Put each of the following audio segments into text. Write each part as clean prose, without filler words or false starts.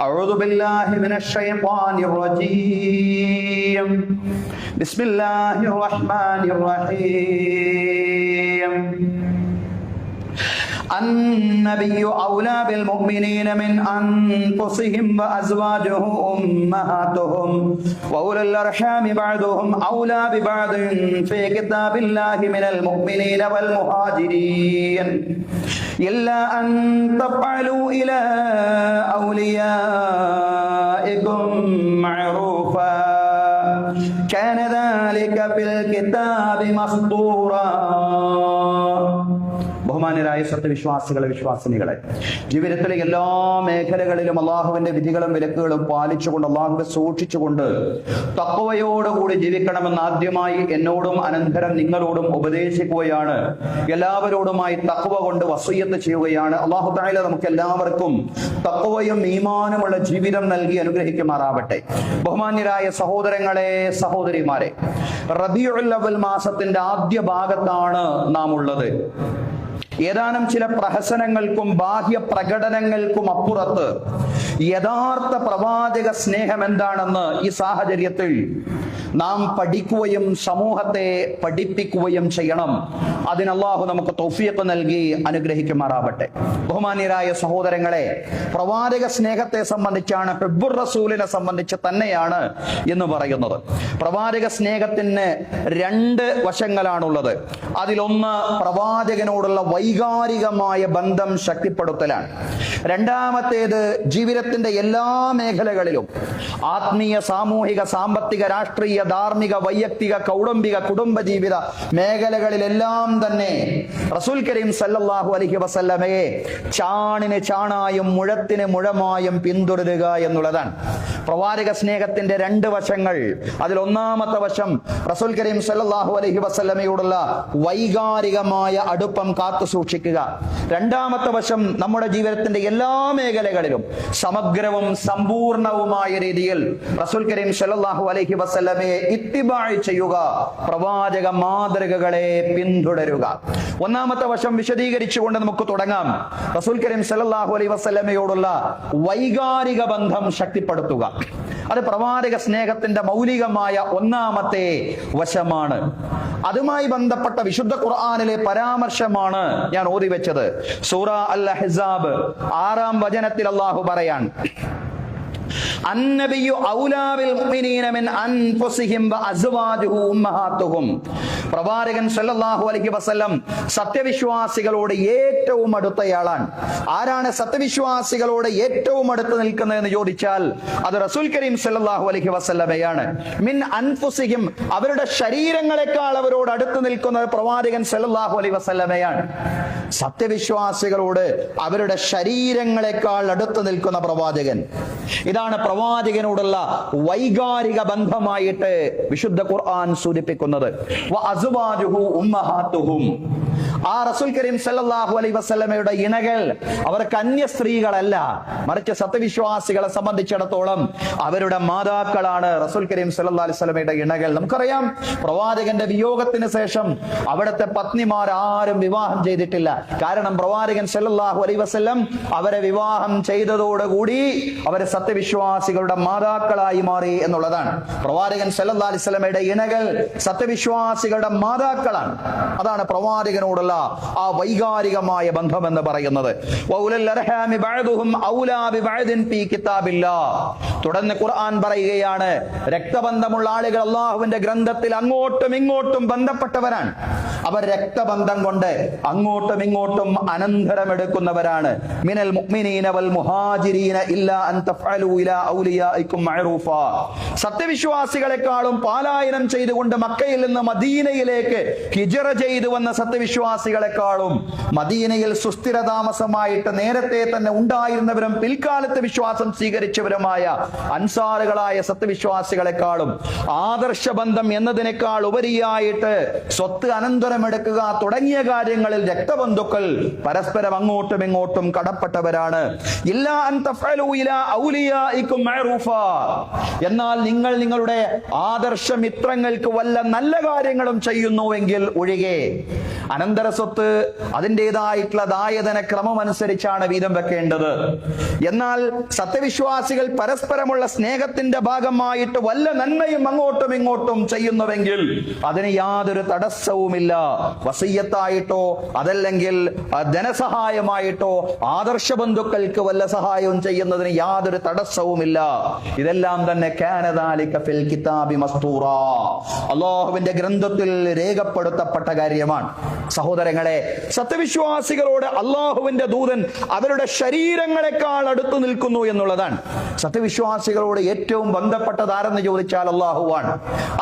أعوذ بالله من الشيطان الرجيم بسم الله الرحمن الرحيم النبي أولى بالمؤمنين من أنفسهم وأزواجه أمهاتهم وأولي الأرحام بعضهم أولى ببعض في كتاب الله من المؤمنين والمهاجرين إلا أن تفعلوا إلى أوليائكم معروفا كان ذلك في الكتاب مسطورا. ബഹുമാന്യരായ സത്യവിശ്വാസികളെ, വിശ്വാസിനികളെ, ജീവിതത്തിലെ എല്ലാ മേഖലകളിലും അള്ളാഹുവിന്റെ വിധികളും വിലക്കുകളും പാലിച്ചുകൊണ്ട്, അള്ളാഹുവിനെ സൂക്ഷിച്ചുകൊണ്ട് തഖ്വയോടുകൂടി ജീവിക്കണമെന്ന് ആദ്യമായി എന്നോടും അനന്തരം നിങ്ങളോടും ഉപദേശിക്കുകയാണ്. എല്ലാവരോടുമായി തഖ്വ കൊണ്ട് വസിയ്യത്ത് ചെയ്യുകയാണ്. അള്ളാഹു തആല നമുക്ക് എല്ലാവർക്കും തഖ്വയും ഈമാനുമുള്ള ജീവിതം നൽകി അനുഗ്രഹിക്കുമാറാവട്ടെ. ബഹുമാന്യരായ സഹോദരങ്ങളെ, സഹോദരിമാരെ, റബീഉൽ അവ്വൽ മാസത്തിന്റെ ആദ്യ ഭാഗത്താണ് നാം ഉള്ളത്. ഏതാനും ചില പ്രഹസനങ്ങൾക്കും ബാഹ്യ പ്രകടനങ്ങൾക്കും അപ്പുറത്ത് യഥാർത്ഥ പ്രവാചക സ്നേഹം എന്താണെന്ന് ഈ സാഹചര്യത്തിൽ നാം പഠിക്കുകയും സമൂഹത്തെ പഠിപ്പിക്കുകയും ചെയ്യണം. അതിന് അല്ലാഹു നമുക്ക് തൗഫീഖ് നൽകി അനുഗ്രഹിക്കുമാറാവട്ടെ. ബഹുമാന്യരായ സഹോദരങ്ങളെ, പ്രവാചക സ്നേഹത്തെ സംബന്ധിച്ചാണ്, ഹുബ്ബുർ റസൂലിനെ സംബന്ധിച്ച് തന്നെയാണ് എന്ന് പറയുന്നത്. പ്രവാചക സ്നേഹത്തിന് രണ്ട് വശങ്ങളാണുള്ളത്. അതിലൊന്ന് പ്രവാചകനോടുള്ള വൈകാരികമായ ബന്ധം ശക്തിപ്പെടുത്തലാണ്. രണ്ടാമത്തേത് ജീവിതത്തിന്റെ എല്ലാ മേഖലകളിലും ആത്മീയ, സാമൂഹിക, സാമ്പത്തിക, രാഷ്ട്രീയ, ധാർമ്മിക, വൈയക്തിക, കൗടുംബിക, കുടുംബജീവിത മേഖലകളിലെല്ലാം തന്നെ റസൂൽ കരീം സല്ലല്ലാഹു അലൈഹി വസല്ലമയെ ചാണിന് ചാണായും മുഴത്തിന് മുഴമായും പിന്തുടരുക എന്നുള്ളതാണ് പ്രവാചക സ്നേഹത്തിന്റെ രണ്ട് വശങ്ങൾ. അതിൽ ഒന്നാമത്തെ വശം റസൂൽ കരീം സല്ലല്ലാഹു അലൈഹി വസല്ലമയോടുള്ള വൈകാരികമായ അടുപ്പം കാത്തു സൂക്ഷിക്കുക. രണ്ടാമത്തെ വശം നമ്മുടെ ജീവിതത്തിന്റെ എല്ലാ മേഖലകളിലും സമഗ്രവും സമ്പൂർണവുമായ രീതിയിൽ റസൂൽ കരീം സല്ലല്ലാഹു അലൈഹി വസല്ലമയെ ഇത്തിബാഅ് ചെയ്യുക, പ്രവാചക മാതൃകകളെ പിന്തുടരുക. ഒന്നാമത്തെ വശം വിശദീകരിച്ചുകൊണ്ട് നമുക്ക് തുടങ്ങാം. റസൂൽ കരീം സല്ലല്ലാഹു അലൈഹി വസല്ലമയോടുള്ള വൈകാരിക ബന്ധം ശക്തിപ്പെടുത്തുക. അത് പ്രവാചക സ്നേഹത്തിന്റെ മൗലികമായ ഒന്നാമത്തെ വശമാണ്. അതുമായി ബന്ധപ്പെട്ട വിശുദ്ധ ഖുർആനിലെ പരാമർശമാണ് ഞാൻ ഓതി വെച്ചത്. സൂറ അൽ അഹ്സാബ് 6-ാം വചനത്തിൽ അല്ലാഹു പറയാൻ, അന്നബിയു ഔലാ ബിൽ മുഅ്മിനീന മിൻ അൻഫുസിഹിം വഅസ്വാജുഹു ഉമ്മഹാത്തുഹും. പ്രവാചകൻ സല്ലല്ലാഹു അലൈഹി വസല്ലം സത്യവിശ്വാസികളോട് ഏറ്റവും അടുത്തയാളാണ്. ആരാണ് സത്യവിശ്വാസികളോട് ഏറ്റവും അടുത്ത് നിൽക്കുന്നത് എന്ന് ചോദിച്ചാൽ അത് റസൂൽ കരീം സല്ലല്ലാഹു അലൈഹി വസല്ലമയാണ്. മിൻ അൻഫുസിഹിം, അവരുടെ ശരീരങ്ങളെക്കാൾ അവരോട് അടുത്ത് നിൽക്കുന്നത് പ്രവാചകൻ സല്ലല്ലാഹു അലൈഹി വസല്ലമയാണ്. സത്യവിശ്വാസികളോട് അവരുടെ ശരീരങ്ങളെക്കാൾ അടുത്ത് നിൽക്കുന്ന പ്രവാചകൻ. ഇതാണ് പ്രവാചകനോടുള്ള വൈകാരിക ബന്ധമായിട്ട് വിശുദ്ധ ഖുർആൻ സൂചിപ്പിക്കുന്നത്. വഅസ്വാജുഹു ഉമ്മഹാത്തുഹും. ആ റസൂൽ കരീം സല്ലല്ലാഹു അലൈഹി വസല്ലമയുടെ ഇണകൾ അവർക്ക് അന്യ സ്ത്രീകളല്ല, മറിച്ച് സത്യവിശ്വാസികളെ സംബന്ധിച്ചിടത്തോളം അവരുടെ മാതാക്കളാണ് റസൂൽ കരീം സല്ലല്ലാഹു അലൈഹി വസല്ലമയുടെ ഇണകൾ. നമുക്കറിയാം, പ്രവാചകന്റെ വിയോഗത്തിന് ശേഷം അവിടുത്തെ പത്നിമാർ ആരും വിവാഹം ചെയ്തിട്ടില്ല. കാരണം പ്രവാചകൻ സല്ലല്ലാഹു അലൈഹി വസല്ലം അവരെ വിവാഹം ചെയ്തതോടുകൂടി അവരെ സത്യവിശ്വാസികളുടെ മാതാക്കളായി മാറി എന്നുള്ളതാണ്. പ്രവാചകൻ സല്ലല്ലാഹു അലൈഹി വസല്ലമയുടെ ഇണകൾ സത്യവിശ്വാസികളുടെ മാതാക്കളാണ്. അതാണ് പ്രവാചകനോടുള്ള ആ വൈകാരികമായ ബന്ധം എന്ന് പറയുന്നത്. തുടർന്ന് ഖുർആൻ പറയുകയാണ്, രക്തബന്ധമുള്ള ആളുകൾ അല്ലാഹുവിന്റെ ഗ്രന്ഥത്തിൽ അങ്ങോട്ടും ഇങ്ങോട്ടും ബന്ധപ്പെട്ടവരാണ്. അവർ രക്തബന്ധം കൊണ്ട് അങ്ങോട്ടും ഇങ്ങോട്ടും അനന്തരമെടുക്കുന്നവരാണ്. മിനൽ മുഅ്മിനീന വൽ മുഹാജിരീന ഇല്ലാ അൻ തഫഅലു ഇലാ ഔലിയാഇകും മഅറൂഫാ. സത്യവിശ്വാസികളെക്കാളും പാലായനം ചെയ്തുകൊണ്ട് മക്കയിൽ നിന്ന് മദീനയിലേക്ക് ഹിജ്റ ചെയ്തു വന്ന സത്യവിശ്വാസികളെക്കാളും മദീനയിൽ സുസ്ഥിര താമസമായിട്ട് നേരത്തെ തന്നെ ഉണ്ടായിരുന്നവരും പിൽക്കാലത്ത് വിശ്വാസം സ്വീകരിച്ചവരുമായ അൻസാറുകളായ സത്യവിശ്വാസികളെക്കാളും ആദർശബന്ധം എന്നതിനേക്കാൾ ഉപരിയായിട്ട് സ്വത്ത് അനന്തരമെടുക്കുക തുടങ്ങിയ കാര്യങ്ങളിൽ രക്തബന്ധുക്കൾ പരസ്പരം അങ്ങോട്ടും ഇങ്ങോട്ടും കടപ്പെട്ടവരാണ്. ഇല്ലാ അൻ തഫഅലു ഇലാ ഔലിയാഇകും മഅറൂഫാ. എന്നാൽ നിങ്ങൾ നിങ്ങളുടെ ആദർശ മിത്രങ്ങൾക്ക് വല്ല നല്ല കാര്യങ്ങളും ചെയ്യുന്നുവെങ്കിൽ ഒഴികെ, അനന്തര സ്വത്ത് അതിൻ്റെതായിട്ടുള്ള ദായധന ക്രമം അനുസരിച്ചാണ് വീതം വെക്കേണ്ടത്. എന്നാൽ സത്യവിശ്വാസികൾ പരസ്പരമുള്ള സ്നേഹത്തിന്റെ ഭാഗമായിട്ട് വല്ല നന്മയും അങ്ങോട്ടും ഇങ്ങോട്ടും ചെയ്യുന്നുവെങ്കിൽ അതിന് യാതൊരു തടസ്സവുമില്ല. വസിയ്യത്തായിട്ടോ അതല്ലെങ്കിൽ ധനസഹായമായിട്ടോ ആദർശ ബന്ധുക്കൾക്ക് വല്ല സഹായവും ചെയ്യുന്നതിന് യാതൊരു തടസ്സവുമില്ല. ഇതെല്ലാം തന്നെ കാന ദാലിക ഫിൽ കിതാബി മസ്തൂറാ, അല്ലാഹുവിന്റെ ഗ്രന്ഥത്തിൽ രേഖപ്പെടുത്തപ്പെട്ട കാര്യമാണ്. സഹോദരങ്ങളെ, സത്യവിശ്വാസികളോട് അല്ലാഹുവിന്റെ ദൂതൻ അവരുടെ ശരീരങ്ങളെക്കാൾ അടുത്തു നിൽക്കുന്നു എന്നുള്ളതാണ്. സത്യവിശ്വാസികളോട് ഏറ്റവും ബന്ധപ്പെട്ടതാരെന്ന് ചോദിച്ചാൽ അല്ലാഹുവാണ്.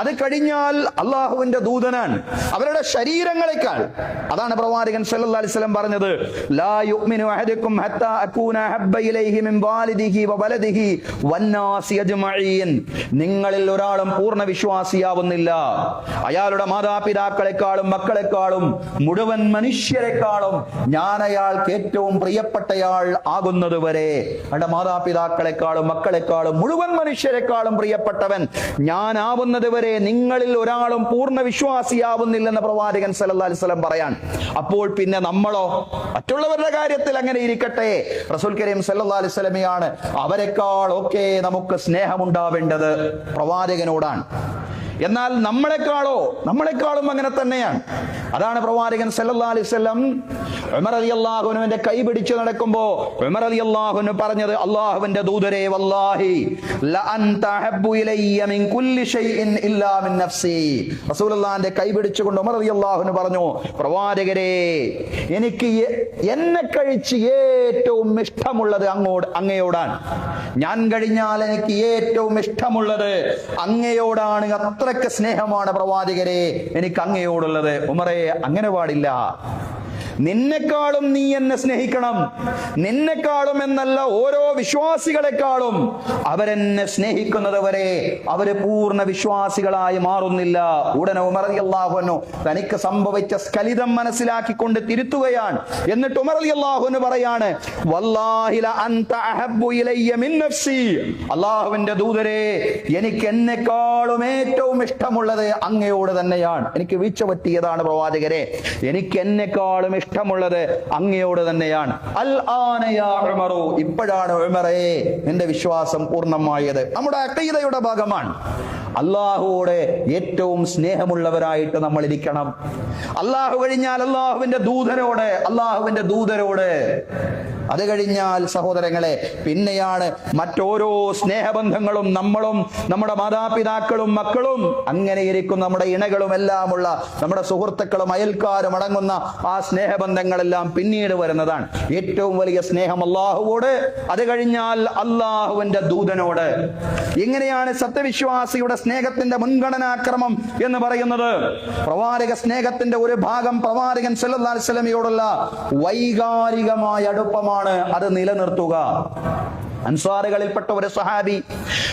അത് കഴിഞ്ഞാൽ അല്ലാഹുവിന്റെ ദൂതനാണ്, അവരുടെ ശരീരങ്ങളെക്കാൾ. അതാണ് പ്രവാചകൻ സല്ലല്ലാഹു അലൈഹി വസല്ലം പറഞ്ഞത്, ലാ യുഅ്മിനു അഹദുക്കും ഹത്താ അകൂന ഹബ്ബ ഇലൈഹി മിൻ വാലിദിഹി വവലദിഹി വന്നാസി അജ്മഈൻ. നിങ്ങളിൽ ഒരാളും പൂർണ്ണ വിശ്വാസിയാവുന്നില്ല അയാളുടെ മാതാപിതാക്കളെക്കാളും മക്കളെക്കാളും മുഴുവൻ മനുഷ്യരെക്കാളും ഞാൻ അയാൾക്ക് ഏറ്റവും പ്രിയപ്പെട്ടയാൾ ആകുന്നത് വരെ. അവരുടെ മാതാപിതാക്കളെക്കാളും മക്കളെക്കാളും മുഴുവൻ മനുഷ്യരെക്കാളും പ്രിയപ്പെട്ടവൻ ഞാൻ ആവുന്നത് വരെ നിങ്ങളിൽ ഒരാളും പൂർണ്ണ വിശ്വാസിയാവുന്നില്ലെന്ന് പ്രവാചകൻ സല്ലല്ലാഹു അലൈഹി വസല്ലം പറയാൻ. അപ്പോൾ പിന്നെ നമ്മളോ? മറ്റുള്ളവരുടെ കാര്യത്തിൽ അങ്ങനെ ഇരിക്കട്ടെ, റസൂൽ കരീം സല്ലല്ലാഹു അലൈഹി വസല്ലമയാണ് അവരെക്കാൾ ഒക്കെ നമുക്ക് സ്നേഹമുണ്ടാവേണ്ടത് പ്രവാചകനോടാണ്. എന്നാൽ നമ്മളെക്കാളും അങ്ങനെ തന്നെയാണ്. അതാണ് പ്രവാചകൻ സല്ലല്ലാഹു അലൈഹി വസല്ലം ഉമർ റളിയല്ലാഹു അൻഹുവിന്റെ കൈ പിടിച്ചു നടക്കുമ്പോൾ ഉമർ റളിയല്ലാഹു അൻഹു പറഞ്ഞത്, അല്ലാഹുവിന്റെ ദൂതരേ, വല്ലാഹി ല അൻത അഹബ്ബു ഇലയ്യ മിൻ കുല്ലി ഷൈഇൻ ഇല്ലാ മിൻ നഫ്സി. റസൂലുള്ളാഹിന്റെ കൈ പിടിച്ചുകൊണ്ട് ഉമർ റളിയല്ലാഹു അൻഹു പറഞ്ഞു, പ്രവാചകരേ, എനിക്ക് എന്നെ കഴിച്ച് ഏറ്റവും ഇഷ്ടമുള്ളത് അങ്ങയോടാണ്. ഞാൻ കഴിഞ്ഞാൽ എനിക്ക് ഏറ്റവും ഇഷ്ടമുള്ളത് അങ്ങയോടാണ്. അത്രയ്ക്ക് സ്നേഹമാണ് പ്രവാചകരെ എനിക്ക് അങ്ങയോടുള്ളത്. ഉമറേ, അങ്ങനെ പാടില്ല. നിന്നെക്കാളും നീ എന്നെ സ്നേഹിക്കണം. നിന്നെക്കാളും എന്നല്ല, ഓരോ വിശ്വാസികളെക്കാളും അവരെന്നെ സ്നേഹിക്കുന്നത് വരെ അവര് പൂർണ്ണ വിശ്വാസികളായി മാറുന്നില്ല. ഉടനെ ഉമർ റളിയല്ലാഹു അൻഹു തനിക്ക് സംഭവിച്ച സ്ഖലിതം മനസ്സിലാക്കിക്കൊണ്ട് തിരുത്തുകയാണ്. എന്നിട്ട് ഉമർ റളിയല്ലാഹു അൻഹു പറയാണ്, വല്ലാഹി ല അൻത അഹബ്ബു ഇലയ്യ മിൻ നഫ്സി. അല്ലാഹുവിന്റെ ദൂതരേ, എനിക്ക് എന്നെക്കാളും ഏറ്റവും ഇഷ്ടമുള്ളത് അങ്ങയോട് തന്നെയാണ്. എനിക്ക് വീഴ്ച പറ്റിയതാണ് പ്രവാചകരെ, എനിക്ക് എന്നെക്കാളും ഇഷ്ടമുള്ളത് അങ്ങയോട് തന്നെയാണ്. അൽ ആന യാ ഉമറു, ഇപ്പോഴാണ് ഉമറേ നിന്റെ വിശ്വാസം പൂർണ്ണമായത്. നമ്മുടെ അഖീദയുടെ ഭാഗമാണ്. അല്ലാഹുവോട് ഏറ്റവും സ്നേഹമുള്ളവരായിട്ട് നമ്മൾ ഇരിക്കണം. അല്ലാഹു കഴിഞ്ഞാൽ അല്ലാഹുവിന്റെ ദൂതരോട് അത് കഴിഞ്ഞാൽ സഹോദരങ്ങളെ പിന്നെയാണ് മറ്റോരോ സ്നേഹബന്ധങ്ങളും. നമ്മളും നമ്മുടെ മാതാപിതാക്കളും മക്കളും അങ്ങനെ ഇരിക്കും, നമ്മുടെ ഇണകളും എല്ലാമുള്ള നമ്മുടെ സുഹൃത്തുക്കളും അയൽക്കാരും അടങ്ങുന്ന ആ സ്നേഹബന്ധങ്ങളെല്ലാം പിന്നീട് വരുന്നതാണ്. ഏറ്റവും വലിയ സ്നേഹം അല്ലാഹുവോട്, അത് കഴിഞ്ഞാൽ അല്ലാഹുവിന്റെ ദൂതനോട്. ഇങ്ങനെയാണ് സത്യവിശ്വാസിയുടെ സ്നേഹത്തിന്റെ മുൻഗണനാക്രമം എന്ന് പറയുന്നത്. പ്രവാചക സ്നേഹത്തിന്റെ ഒരു ഭാഗം പ്രവാചകൻ സല്ലല്ലാഹു അലൈഹി വസല്ലമയോടുള്ള വൈകാരികമായ അടുപ്പമാണ്. അത് നിലനിർത്തുക. അൻസാറുകളിൽപ്പെട്ട ഒരു സഹാബി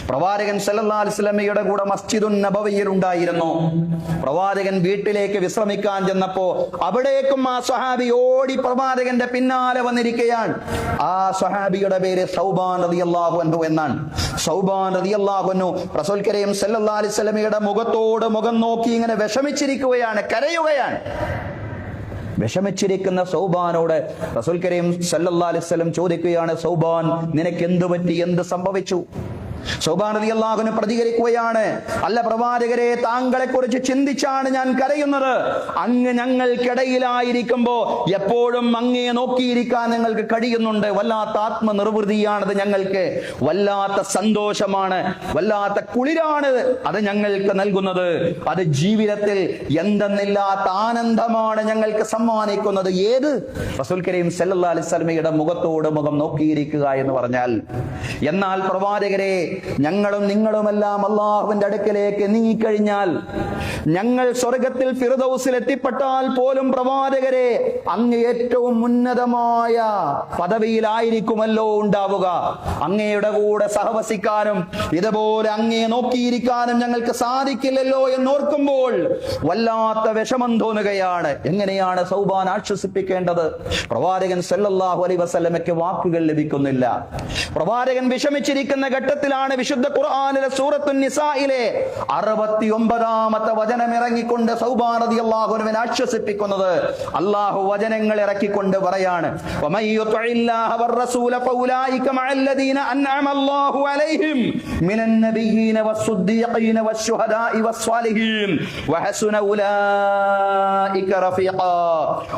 പ്രവാചകൻ സല്ലല്ലാഹു അലൈഹി വസല്ലമയുടെ കൂടെ മസ്ജിദുൻ നബവിയിൽ ഉണ്ടായിരുന്നു. പ്രവാചകൻ വീട്ടിലേക്ക് വിശ്രമിക്കാൻ ചെന്നപ്പോ അവിടേക്കും ആ സഹാബി ഓടി പ്രവാചകന്റെ പിന്നാലെ വന്നിരിക്കുകയാണ്. ആ സഹാബിയുടെ പേര് സൗബാൻ റളിയല്ലാഹു അൻഹു എന്നാണ്. സൗബാൻ റളിയല്ലാഹു അൻഹു റസൂൽ കരീം സല്ലല്ലാഹു അലൈഹി വസല്ലമയുടെ മുഖത്തോട് മുഖം നോക്കി ഇങ്ങനെ വിഷമിച്ചിരിക്കുകയാണ്, കരയുകയാണ്. വിഷമിച്ചിരിക്കുന്ന സൗബാനോട് റസൂൽ കരീം സല്ലല്ലാഹു അലൈഹി വസല്ലം ചോദിക്കുകയാണ്, സൗബാൻ, നിനക്ക് എന്ത് പറ്റി, എന്ത് സംഭവിച്ചു? സൗബാൻ റളിയല്ലാഹു അൻഹു പ്രതികരിക്കുകയാണ്, അല്ല പ്രവാചകരെ, താങ്കളെ കുറിച്ച് ചിന്തിച്ചാണ് ഞാൻ കരയുന്നത്. അങ്ങ് ഞങ്ങൾക്കിടയിലായിരിക്കുമ്പോ എപ്പോഴും അങ്ങയെ നോക്കിയിരിക്കാൻ ഞങ്ങൾക്ക് കഴിയുന്നുണ്ട്. വല്ലാത്ത ആത്മനിർവൃതിയാണത് ഞങ്ങൾക്ക്, വല്ലാത്ത സന്തോഷമാണ്, വല്ലാത്ത കുളിരാണ് അത് ഞങ്ങൾക്ക് നൽകുന്നത്. അത് ജീവിതത്തിൽ എന്തെന്നില്ലാത്ത ആനന്ദമാണ് ഞങ്ങൾക്ക് സമ്മാനിക്കുന്നത്. ഏത്? റസൂൽ കരീം സല്ലല്ലാഹു അലൈഹി വസല്ലമയുടെ മുഖത്തോട് മുഖം നോക്കിയിരിക്കുക എന്ന് പറഞ്ഞാൽ. എന്നാൽ പ്രവാചകരെ, ഞങ്ങളും നിങ്ങളുമെല്ലാം അല്ലാഹുവിന്റെ അടുക്കലേക്ക് നീങ്ങിക്കഴിഞ്ഞാൽ, ഞങ്ങൾ സ്വർഗത്തിൽ ഫിർദൗസിൽ എത്തിപ്പെട്ടാൽ പോലും പ്രവാചകരെ, അങ്ങ് ഏറ്റവും ഉന്നതമായ പദവിയിലായിരിക്കുമല്ലോ ഉണ്ടാവുക. അങ്ങയുടെ കൂടെ സഹവസിക്കാനും ഇതുപോലെ അങ്ങയെ നോക്കിയിരിക്കാനും ഞങ്ങൾക്ക് സാധിക്കില്ലല്ലോ എന്നോർക്കുമ്പോൾ വല്ലാത്ത വിഷമം തോന്നുകയാണ്. എങ്ങനെയാണ് സൗബാൻ ആശ്വസിപ്പിക്കേണ്ടത്? പ്രവാചകൻ സല്ലല്ലാഹു അലൈഹി വസല്ലമയ്ക്ക് വാക്കുകൾ ലഭിക്കുന്നില്ല. പ്രവാചകൻ വിഷമിച്ചിരിക്കുന്ന ഘട്ടത്തിൽ വേണ്ടിയാണ് വിശുദ്ധ ഖുർആനിലെ സൂറത്തുൻ നിസായിലെ 69ാമത്തെ വചനം ഇറങ്ങിക്കൊണ്ട് സൗബാൻ റളിയല്ലാഹു അൻഹുവിനെ ആശ്വസിപ്പിക്കുന്നത്. അല്ലാഹു വചനങ്ങൾ ഇറക്കിക്കൊണ്ട് പറയാണ്, വമയ്യുതിഇല്ലാഹ വറസൂല ഫൗലൈക മഅല്ലദീന അൻഅമ അല്ലാഹു അലൈഹിം മിനൻ നബിയ്യീന വസ്സുദ്ദീഖീന വശുഹദാഇ വസ്സാലിഹീൻ വഹസുന ഉലൈക റഫീഖാ.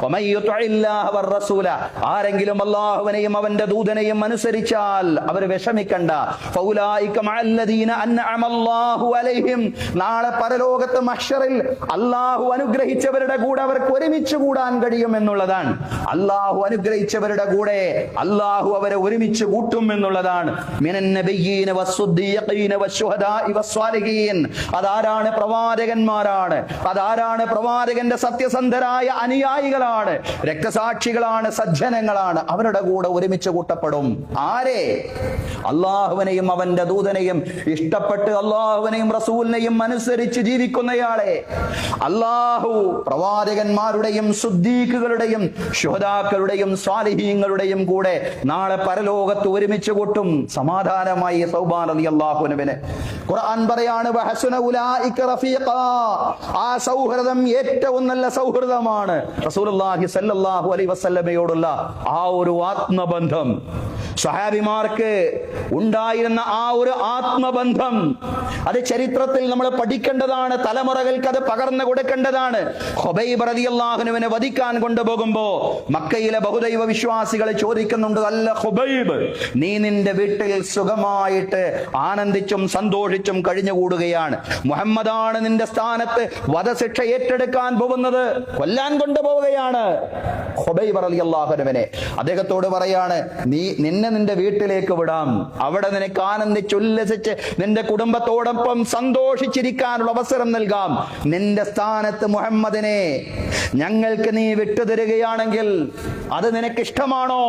വമയ്യുതിഇല്ലാഹ വറസൂല, ആരെങ്കിലും അല്ലാഹുവിനെയും അവന്റെ ദൂതനെയും അനുസരിച്ചാൽ അവർ വിഷമിക്കണ്ട. ഫൗലൈക മഅല്ലദീന അൻഅമ അല്ലാഹു അലൈഹിം, നാളെ പരലോകത്ത് മഹ്ശറിൽ അല്ലാഹു അനുഗ്രഹിച്ചവരുടെ കൂടെ അവർക്ക് ഒരുമിച്ച് കൂടാൻ കഴിയും എന്നുള്ളതാണ്. അല്ലാഹു അനുഗ്രഹിച്ചവരുടെ കൂടെ അല്ലാഹു അവരെ ഒരുമിച്ച് കൂട്ടും എന്നുള്ളതാണ്. മിനൻ നബിയ്യീന വസ്സുദ്ദീഖീന വശുഹദാഇ വസ്സാലിഹീൻ, അതാരാണ്? പ്രവാചകന്മാരാണ്. അതാരാണ്? പ്രവാചകന്റെ സത്യസന്ധരായ അനുയായികളാണ്, രക്തസാക്ഷികളാണ്, സജ്ജനങ്ങളാണ്. അവരുടെ കൂടെ ഒരുമിച്ച് കൂട്ടപ്പെടും. ആരെ? അല്ലാഹുവിനെയും അവന്റെ ദൂതനെയും ഇഷ്ടപ്പെട്ട് അല്ലാഹുവിനെയും റസൂലിനെയും അനുസരിച്ച് ജീവിക്കുന്നയാളെ അല്ലാഹു പ്രവാചകന്മാരുടെയും സുദ്ദീഖുകളുടെയും ശുഹദാക്കളുടെയും സ്വാലിഹീങ്ങളുടെയും കൂടെ നാളെ പരലോകത്ത് ഒരുമിച്ച് കൂട്ടും. സമാധാനമായി സൗബാൻ റളിയല്ലാഹു അൻഹുവിനെ ഖുർആൻ പറയാണ്, വഹസുന ഉലൈക റഫീഖാ, ആ സൗഹൃദം ഏറ്റവും നല്ല സൗഹൃദമാണ്. റസൂലുള്ളാഹി സ്വല്ലല്ലാഹു അലൈഹി വസല്ലമയോടുള്ള ആ ഒരു ആത്മബന്ധം, സ്വഹാബിമാർക്ക് ഉണ്ടായിരുന്ന ആ ഒരു ആത്മബന്ധം, അത് ചരിത്രത്തിൽ നമ്മൾ പഠിക്കേണ്ടതാണ്. തലമുറകൾക്ക് അത് പകർന്നു കൊടുക്കേണ്ടതാണ്. ഖുബൈബ് റളിയല്ലാഹു അൻഹുവിനെ വധിക്കാൻ കൊണ്ടുപോകുമ്പോ മക്കയിലെ ബഹുദൈവ വിശ്വാസികൾ ചോദിക്കുന്നുണ്ട്, അല്ല ഖുബൈബ്, നീ നിന്റെ വീട്ടിൽ സുഖമായിട്ട് ആനന്ദിച്ചും സന്തോഷിച്ചും കഴിഞ്ഞുകൂടുകയാണ്, മുഹമ്മദാണ് നിന്റെ സ്ഥാനത്ത് വധശിക്ഷ ഏറ്റെടുക്കാൻ പോകുന്നത്, കൊല്ലാൻ കൊണ്ടുപോവുകയാണ്. ഖുബൈബ് റളിയല്ലാഹു അൻഹുവിനെ അദ്ദേഹത്തോട് പറയാണ്, നിന്നെ നിന്റെ വീട്ടിലേക്ക് വിടാം, അവിടെ നിനക്ക് ആനന്ദിച്ചുല്ലസിച്ച് നിന്റെ കുടുംബത്തോടൊപ്പം സന്തോഷിച്ചിരിക്കാനുള്ള അവസരം നൽകാം. നിന്റെ സ്ഥാനത്ത് മുഹമ്മദിനെ ഞങ്ങൾക്ക് നീ വിട്ടുതരികയാണെങ്കിൽ അത് നിനക്ക് ഇഷ്ടമാണോ?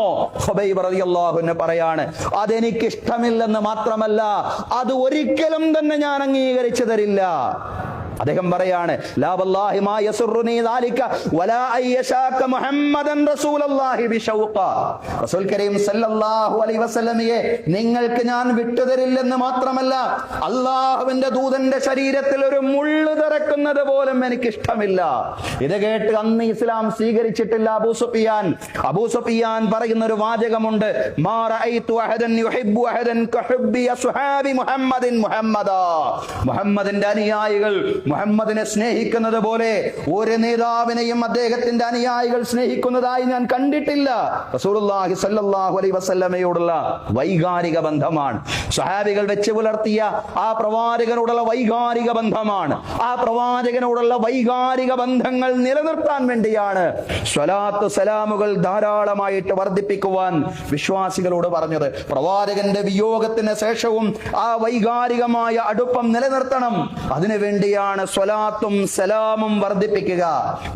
ഖുബൈബ് റളിയല്ലാഹു അൻഹു പറയാണ്, അതെനിക്ക് ഇഷ്ടമില്ലെന്ന് മാത്രമല്ല, അത് ഒരിക്കലും തന്നെ ഞാൻ അംഗീകരിച്ചു തരില്ല. അദ്ദേഹം പറയാണ്, ലാ വല്ലാഹി മാ യസുറുനി ദാലിക വലാ അയ്യശാക മുഹമ്മദൻ റസൂലുള്ളാഹി ബിശൗഖ, റസൂൽ കരീം സല്ലല്ലാഹു അലൈഹി വസല്ലമയെ നിങ്ങൾക്ക് ഞാൻ വിട്ടുതരില്ലെന്ന് മാത്രമല്ല, അല്ലാഹുവിന്റെ ദൂതന്റെ ശരീരത്തിൽ ഒരു മുള്ളു തറക്കുന്നത് പോലും എനിക്ക് ഇഷ്ടമില്ല. ഇത് കേട്ട് അന്ന് ഇസ്ലാം സ്വീകരിച്ചിട്ടില്ല അബൂ സുഫിയാൻ പറയുന്ന ഒരു വാചകമുണ്ട്, മാ റഅയ്തു അഹദൻ യുഹിബ്ബു അഹദൻ കഹുബ്ബി അസ്ഹാബി മുഹമ്മദിൻ മുഹമ്മദാ, മുഹമ്മദിന്റെ അനുയായികൾ മുഹമ്മദിനെ സ്നേഹിക്കുന്നത് പോലെ ഒരു നേതാവിനെയും അദ്ദേഹത്തിന്റെ അനുയായികൾ സ്നേഹിക്കുന്നതായി ഞാൻ കണ്ടിട്ടില്ല. റസൂലുള്ളാഹി സ്വല്ലല്ലാഹു അലൈഹി വസല്ലമയോടുള്ള വൈകാരിക ബന്ധമാണ്, സ്വഹാബികൾ വെച്ച് പുലർത്തിയ ആ പ്രവാചകനോടുള്ള വൈകാരിക ബന്ധമാണ്. ആ പ്രവാചകനോടുള്ള വൈകാരിക ബന്ധങ്ങൾ നിലനിർത്താൻ വേണ്ടിയാണ് സ്വലാത്ത് സലാമുകൾ ധാരാളമായിട്ട് വർദ്ധിപ്പിക്കുവാൻ വിശ്വാസികളോട് പറഞ്ഞത്. പ്രവാചകന്റെ വിയോഗത്തിന് ശേഷവും ആ വൈകാരികമായ അടുപ്പം നിലനിർത്തണം. അതിനു വേണ്ടിയാണ് സ്വലാത്തും സലാമും വർദ്ധിപ്പിക്കുക.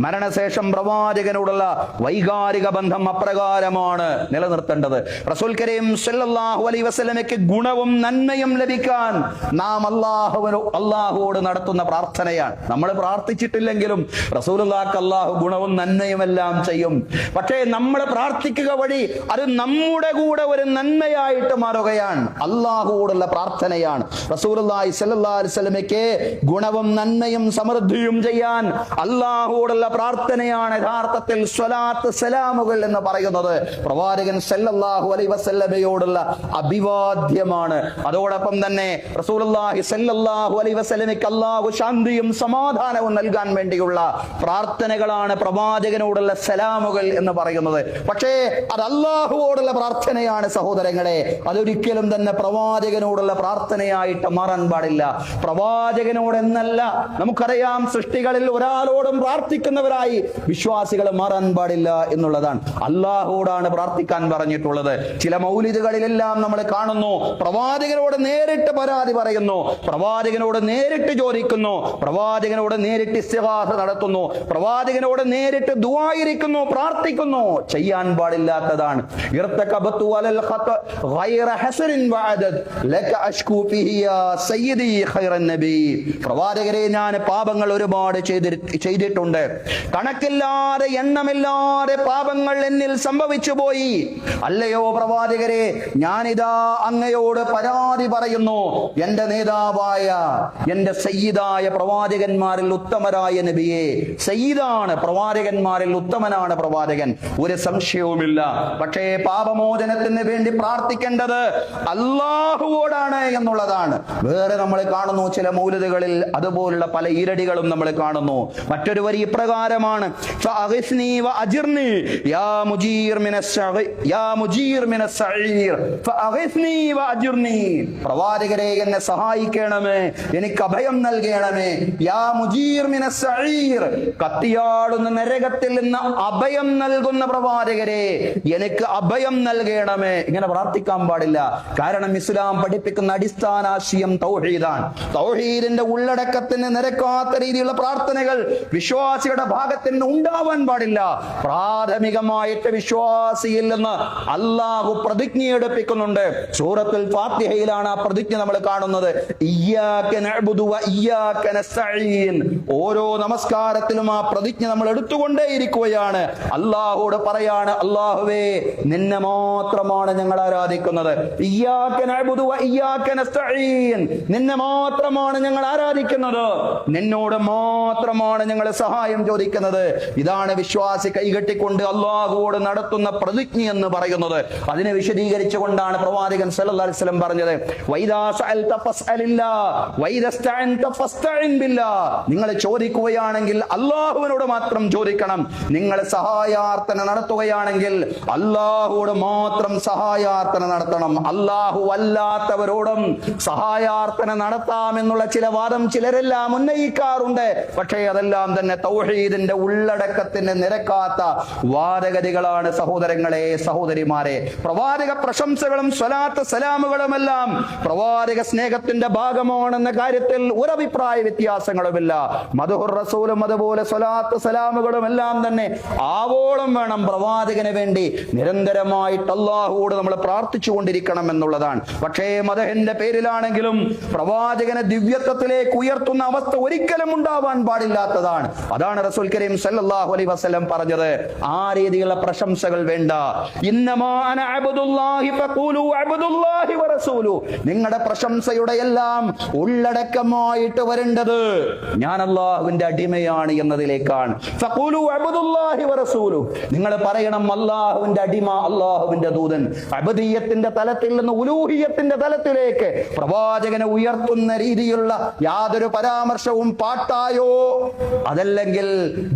മരണശേഷം പ്രവാചകനോടുള്ള വൈകാരിക ബന്ധം അപ്രകാരമാണ് നിലനിർത്തേണ്ടത്. റസൂൽ കരീം സല്ലല്ലാഹു അലൈഹി വസല്ലമയ്ക്ക് ഗുണവും നന്മയും ലഭിക്കാൻ നാം അല്ലാഹുവോട് നടത്തുന്ന പ്രാർത്ഥനയാണ്. നമ്മൾ പ്രാർത്ഥിച്ചിട്ടില്ലെങ്കിലും റസൂലുള്ളാഹിക്ക് അല്ലാഹു ഗുണവും നന്മയും എല്ലാം ചെയ്യും. പക്ഷേ നമ്മൾ പ്രാർത്ഥിക്കുക വഴി അത് നമ്മുടെ കൂടെ ഒരു നന്മയായിട്ട് മാറുകയാണ്. അല്ലാഹുവോടുള്ള പ്രാർത്ഥനയാണ്. റസൂലുള്ളാഹി സ്വല്ലല്ലാഹു അലൈഹി വസല്ലമയ്ക്ക് ഗുണവും നന്മയും സമൃദ്ധിയും ചെയ്യാൻ അല്ലാഹുവോടുള്ള പ്രാർത്ഥനയാണ് യഥാർത്ഥത്തിൽ സ്വലാത്ത് സലാമുകൾ എന്ന് പറയുന്നത്. പ്രവാചകൻ സല്ലല്ലാഹു അലൈഹി വസല്ലമയോടുള്ള അഭിവാദ്യമാണ്. അതോടൊപ്പം തന്നെ റസൂലുള്ളാഹി സല്ലല്ലാഹു അലൈഹി വസല്ലമയ്ക്ക് അല്ലാഹു ശാന്തിയും സമാധാനവും നൽകാൻ വേണ്ടിയുള്ള പ്രാർത്ഥനകളാണ് പ്രവാചകനോടുള്ള സലാമുകൾ എന്ന് പറയുന്നത്. പക്ഷേ അത് അല്ലാഹുവോടുള്ള പ്രാർത്ഥനയാണ് സഹോദരങ്ങളെ. അതൊരിക്കലും തന്നെ പ്രവാചകനോടുള്ള പ്രാർത്ഥനയായിട്ട് മാറാൻ പാടില്ല. പ്രവാചകനോട് എന്നല്ല, നമുക്കറിയാം സൃഷ്ടികളിൽ ഒരാളോടും പ്രാർത്ഥിക്കുന്നവരായി വിശ്വാസികൾ മാറാൻ പാടില്ല എന്നുള്ളതാണ്. അല്ലാഹുവോടാണ് പ്രാർത്ഥിക്കാൻ പറഞ്ഞിട്ടുള്ളത്. ചില മൗലിദുകളിലെല്ലാം നമ്മൾ കാണുന്നു, പ്രവാചകനോട് നേരിട്ട് പരാതി പറയുന്നു, പ്രവാചകനോട് നേരിട്ട് ചോദിക്കുന്നു, പ്രവാചകനോട് നേരിട്ട് ഇസ്തിഗാസ നടത്തുന്നു, പ്രവാചകനോട് നേരിട്ട് ദുആയിരിക്കുന്നു, പ്രാർത്ഥിക്കുന്നു. ചെയ്യാൻ പാടില്ലാത്തതാണ്. ഇർതകബതു അലൽ ഖത ഗൈറ ഹസനിൻ വഅദദ് ലക അഷ്കൂ ഫിഹി യാ സയ്യിദി ഖൈറൻ നബി. പ്രവാചകരെ ഞാൻ പാപങ്ങൾ ഒരുപാട് ചെയ്തിട്ടുണ്ട്, കണക്കില്ലാതെ എണ്ണമില്ലാതെ പാപങ്ങൾ എന്നിൽ സംഭവിച്ചു പോയി. അല്ലയോ പ്രവാചകരെ, ഞാനിതാ അങ്ങയോട് പരാതി പറയുന്നു. എന്റെ നേതാവായ, എന്റെ സയ്യിദായ പ്രവാചകന്മാരിൽ ഉത്തമരായ നബിയെ, സയ്യിദാണ് പ്രവാചകന്മാരിൽ ഉത്തമനാണ് പ്രവാചകൻ, ഒരു സംശയവുമില്ല. പക്ഷേ പാപമോചനത്തിന് വേണ്ടി പ്രാർത്ഥിക്കേണ്ടത് അല്ലാഹുവോടാണ് എന്നുള്ളതാണ്. വേറെ നമ്മൾ കാണുന്നു ചില മൗലിദുകളിൽ അതുപോലുള്ള പല ഇരടികളും നമ്മൾ കാണുന്നു. മറ്റൊരു വരി ഇപ്രകാരമാണ്: ഫഅഗ്സ്നി വഅജിർനി യാ മുജീർ മിനസ് സഈർ ഫഅഗ്സ്നി വഅജിർനി. പ്രവാചകരെ, എന്നെ സഹായിക്കണമേ, എനിക്ക് അഭയം നൽകണമേ. യാ മുജീർ മിനസ് സഈർ, കത്തിയാടുന്ന നരകത്തിൽ നിന്ന് അഭയം നൽകുന്ന പ്രവാചകരെ, എനിക്ക് അഭയം നൽകണമേ. ഇങ്ങനെ പ്രാർത്ഥിക്കാൻ പാടില്ല. കാരണം ഇസ്ലാം പഠിപ്പിക്കുന്ന അടിസ്ഥാന ആശയം തൗഹീദാണ്. തൗഹീദിന്റെ ഉള്ളടക്കത്തിന് നിരക്കാത്ത രീതിയിലുള്ള പ്രാർത്ഥനകൾ വിശ്വാസിയുടെ ഭാഗത്ത് നിന്ന് ഉണ്ടാവാൻ പാടില്ല. പ്രാഥമികമായിട്ട് വിശ്വാസിയിൽ നിന്ന് അല്ലാഹു പ്രതിജ്ഞയെടുപ്പിക്കുന്നുണ്ട്. സൂറത്തുൽ ഫാത്തിഹയിലാണ് ആ പ്രതിജ്ഞ നമ്മൾ കാണുന്നത്. ഇയ്യാക നഅ്ബുദു വ ഇയ്യാക നസ്തഈൻ. ഓരോ നമസ്കാരത്തിലും ആ പ്രതിജ്ഞ നമ്മൾ എടുത്തുകൊണ്ടേയിരിക്കുകയാണ്. അല്ലാഹുവോട് പറയാണ്: അല്ലാഹുവേ, നിന്നെ മാത്രമാണ് ഞങ്ങൾ ആരാധിക്കുന്നത്. ഇയ്യാക നഅ്ബുദു വ ഇയ്യാക നസ്തഈൻ. നിന്നെ മാത്രമാണ് ഞങ്ങൾ ആരാധിക്കുന്നത്, നിന്നോട് മാത്രമാണ് ഞങ്ങൾ സഹായം ചോദിക്കുന്നത്. ഇതാണ് വിശ്വാസി കൈകെട്ടിക്കൊണ്ട് അല്ലാഹുവോട് നടത്തുന്ന പ്രതിജ്ഞ എന്ന് പറയുന്നത്. അതിനെ വിശദീകരിച്ചുകൊണ്ടാണ് പ്രവാചകൻ സല്ലല്ലാഹു അലൈഹി വസല്ലം പറഞ്ഞത്: വൈദാ സഅൽത ഫസ്അലില്ലാ വൈദാ സ്തഅൻത ഫസ്തഇൻ ബില്ലാഹ്. നിങ്ങൾ ചോദിക്കുകയാണെങ്കിൽ അല്ലാഹുവിനോട് മാത്രം ചോദിക്കണം. നിങ്ങൾ സഹായാർത്ഥന നടത്തുകയാണെങ്കിൽ അല്ലാഹുവോട് മാത്രം സഹായാർത്ഥന നടത്തണം. അല്ലാഹു അല്ലാത്തവരോടും സഹായാർത്ഥന നടത്താമെന്നുള്ള ചില വാദം ചിലരെല്ലാം ഉന്നയിക്കാറുണ്ട്. പക്ഷേ അതെല്ലാം തന്നെ തൗഹീദിന്റെ ഉള്ളടക്കത്തിന് നിരക്കാത്ത വാദഗതികളാണ്. സഹോദരങ്ങളെ, സഹോദരിമാരെ, പ്രവാചക പ്രശംസകളും സ്വലാത്ത് സലാമുകളുമെല്ലാം പ്രവാചക സ്നേഹത്തിന്റെ ഭാഗമാണെന്ന കാര്യത്തിൽ ഒരഭിപ്രായ വ്യത്യാസങ്ങളുമില്ല. മദ്ഹുർ റസൂലും അതുപോലെ സ്വലാത്ത് സലാമുകളും എല്ലാം തന്നെ ആവോളം വേണം. പ്രവാചകന് വേണ്ടി നിരന്തരമായിട്ട് അല്ലാഹുവോട് നമ്മൾ പ്രാർത്ഥിച്ചുകൊണ്ടിരിക്കണം എന്നുള്ളതാണ്. പക്ഷേ മദഹിന്റെ പേരിലാണെങ്കിലും പ്രവാചകനെ ദിവ്യത്വത്തിലേക്ക് ഉയർത്തുന്ന അവസ്ഥ ഒരിക്കലും ഉണ്ടാവാൻ പാടില്ലാത്തതാണ്. അതാണ് റസൂൽ കരീം സല്ലല്ലാഹു അലൈഹി വസല്ലം പറഞ്ഞത്. ആ രീതിയിലുള്ള പ്രശംസകൾ വേണ്ട. ഇന്നമാ അന അബ്ദുല്ലാഹി ഫഖൂലു അബ്ദുല്ലാഹി വറസൂലു. നിങ്ങളുടെ പ്രശംസയുടെ എല്ലാം ഉള്ളടക്കമായിട്ട് വരേണ്ടത് ഞാൻ അല്ലാഹുവിന്റെ അടിമയാണ് എന്നതിലേക്കാണ്. ഫഖൂലു അബ്ദുല്ലാഹി വറസൂലു. നിങ്ങൾ പറയണം അല്ലാഹുവിന്റെ അടിമ, അല്ലാഹുവിന്റെ ദൂതൻ. അബ്ദിയത്തിന്റെ തലത്തിൽ നിന്ന് ഉലൂഹിയത്തിന്റെ തലത്തിലേക്ക് പ്രവാചകനെ ഉയർത്തുന്ന രീതിയിലുള്ള യാതൊരു പരാമർശവും പാട്ടായോ അതല്ലെങ്കിൽ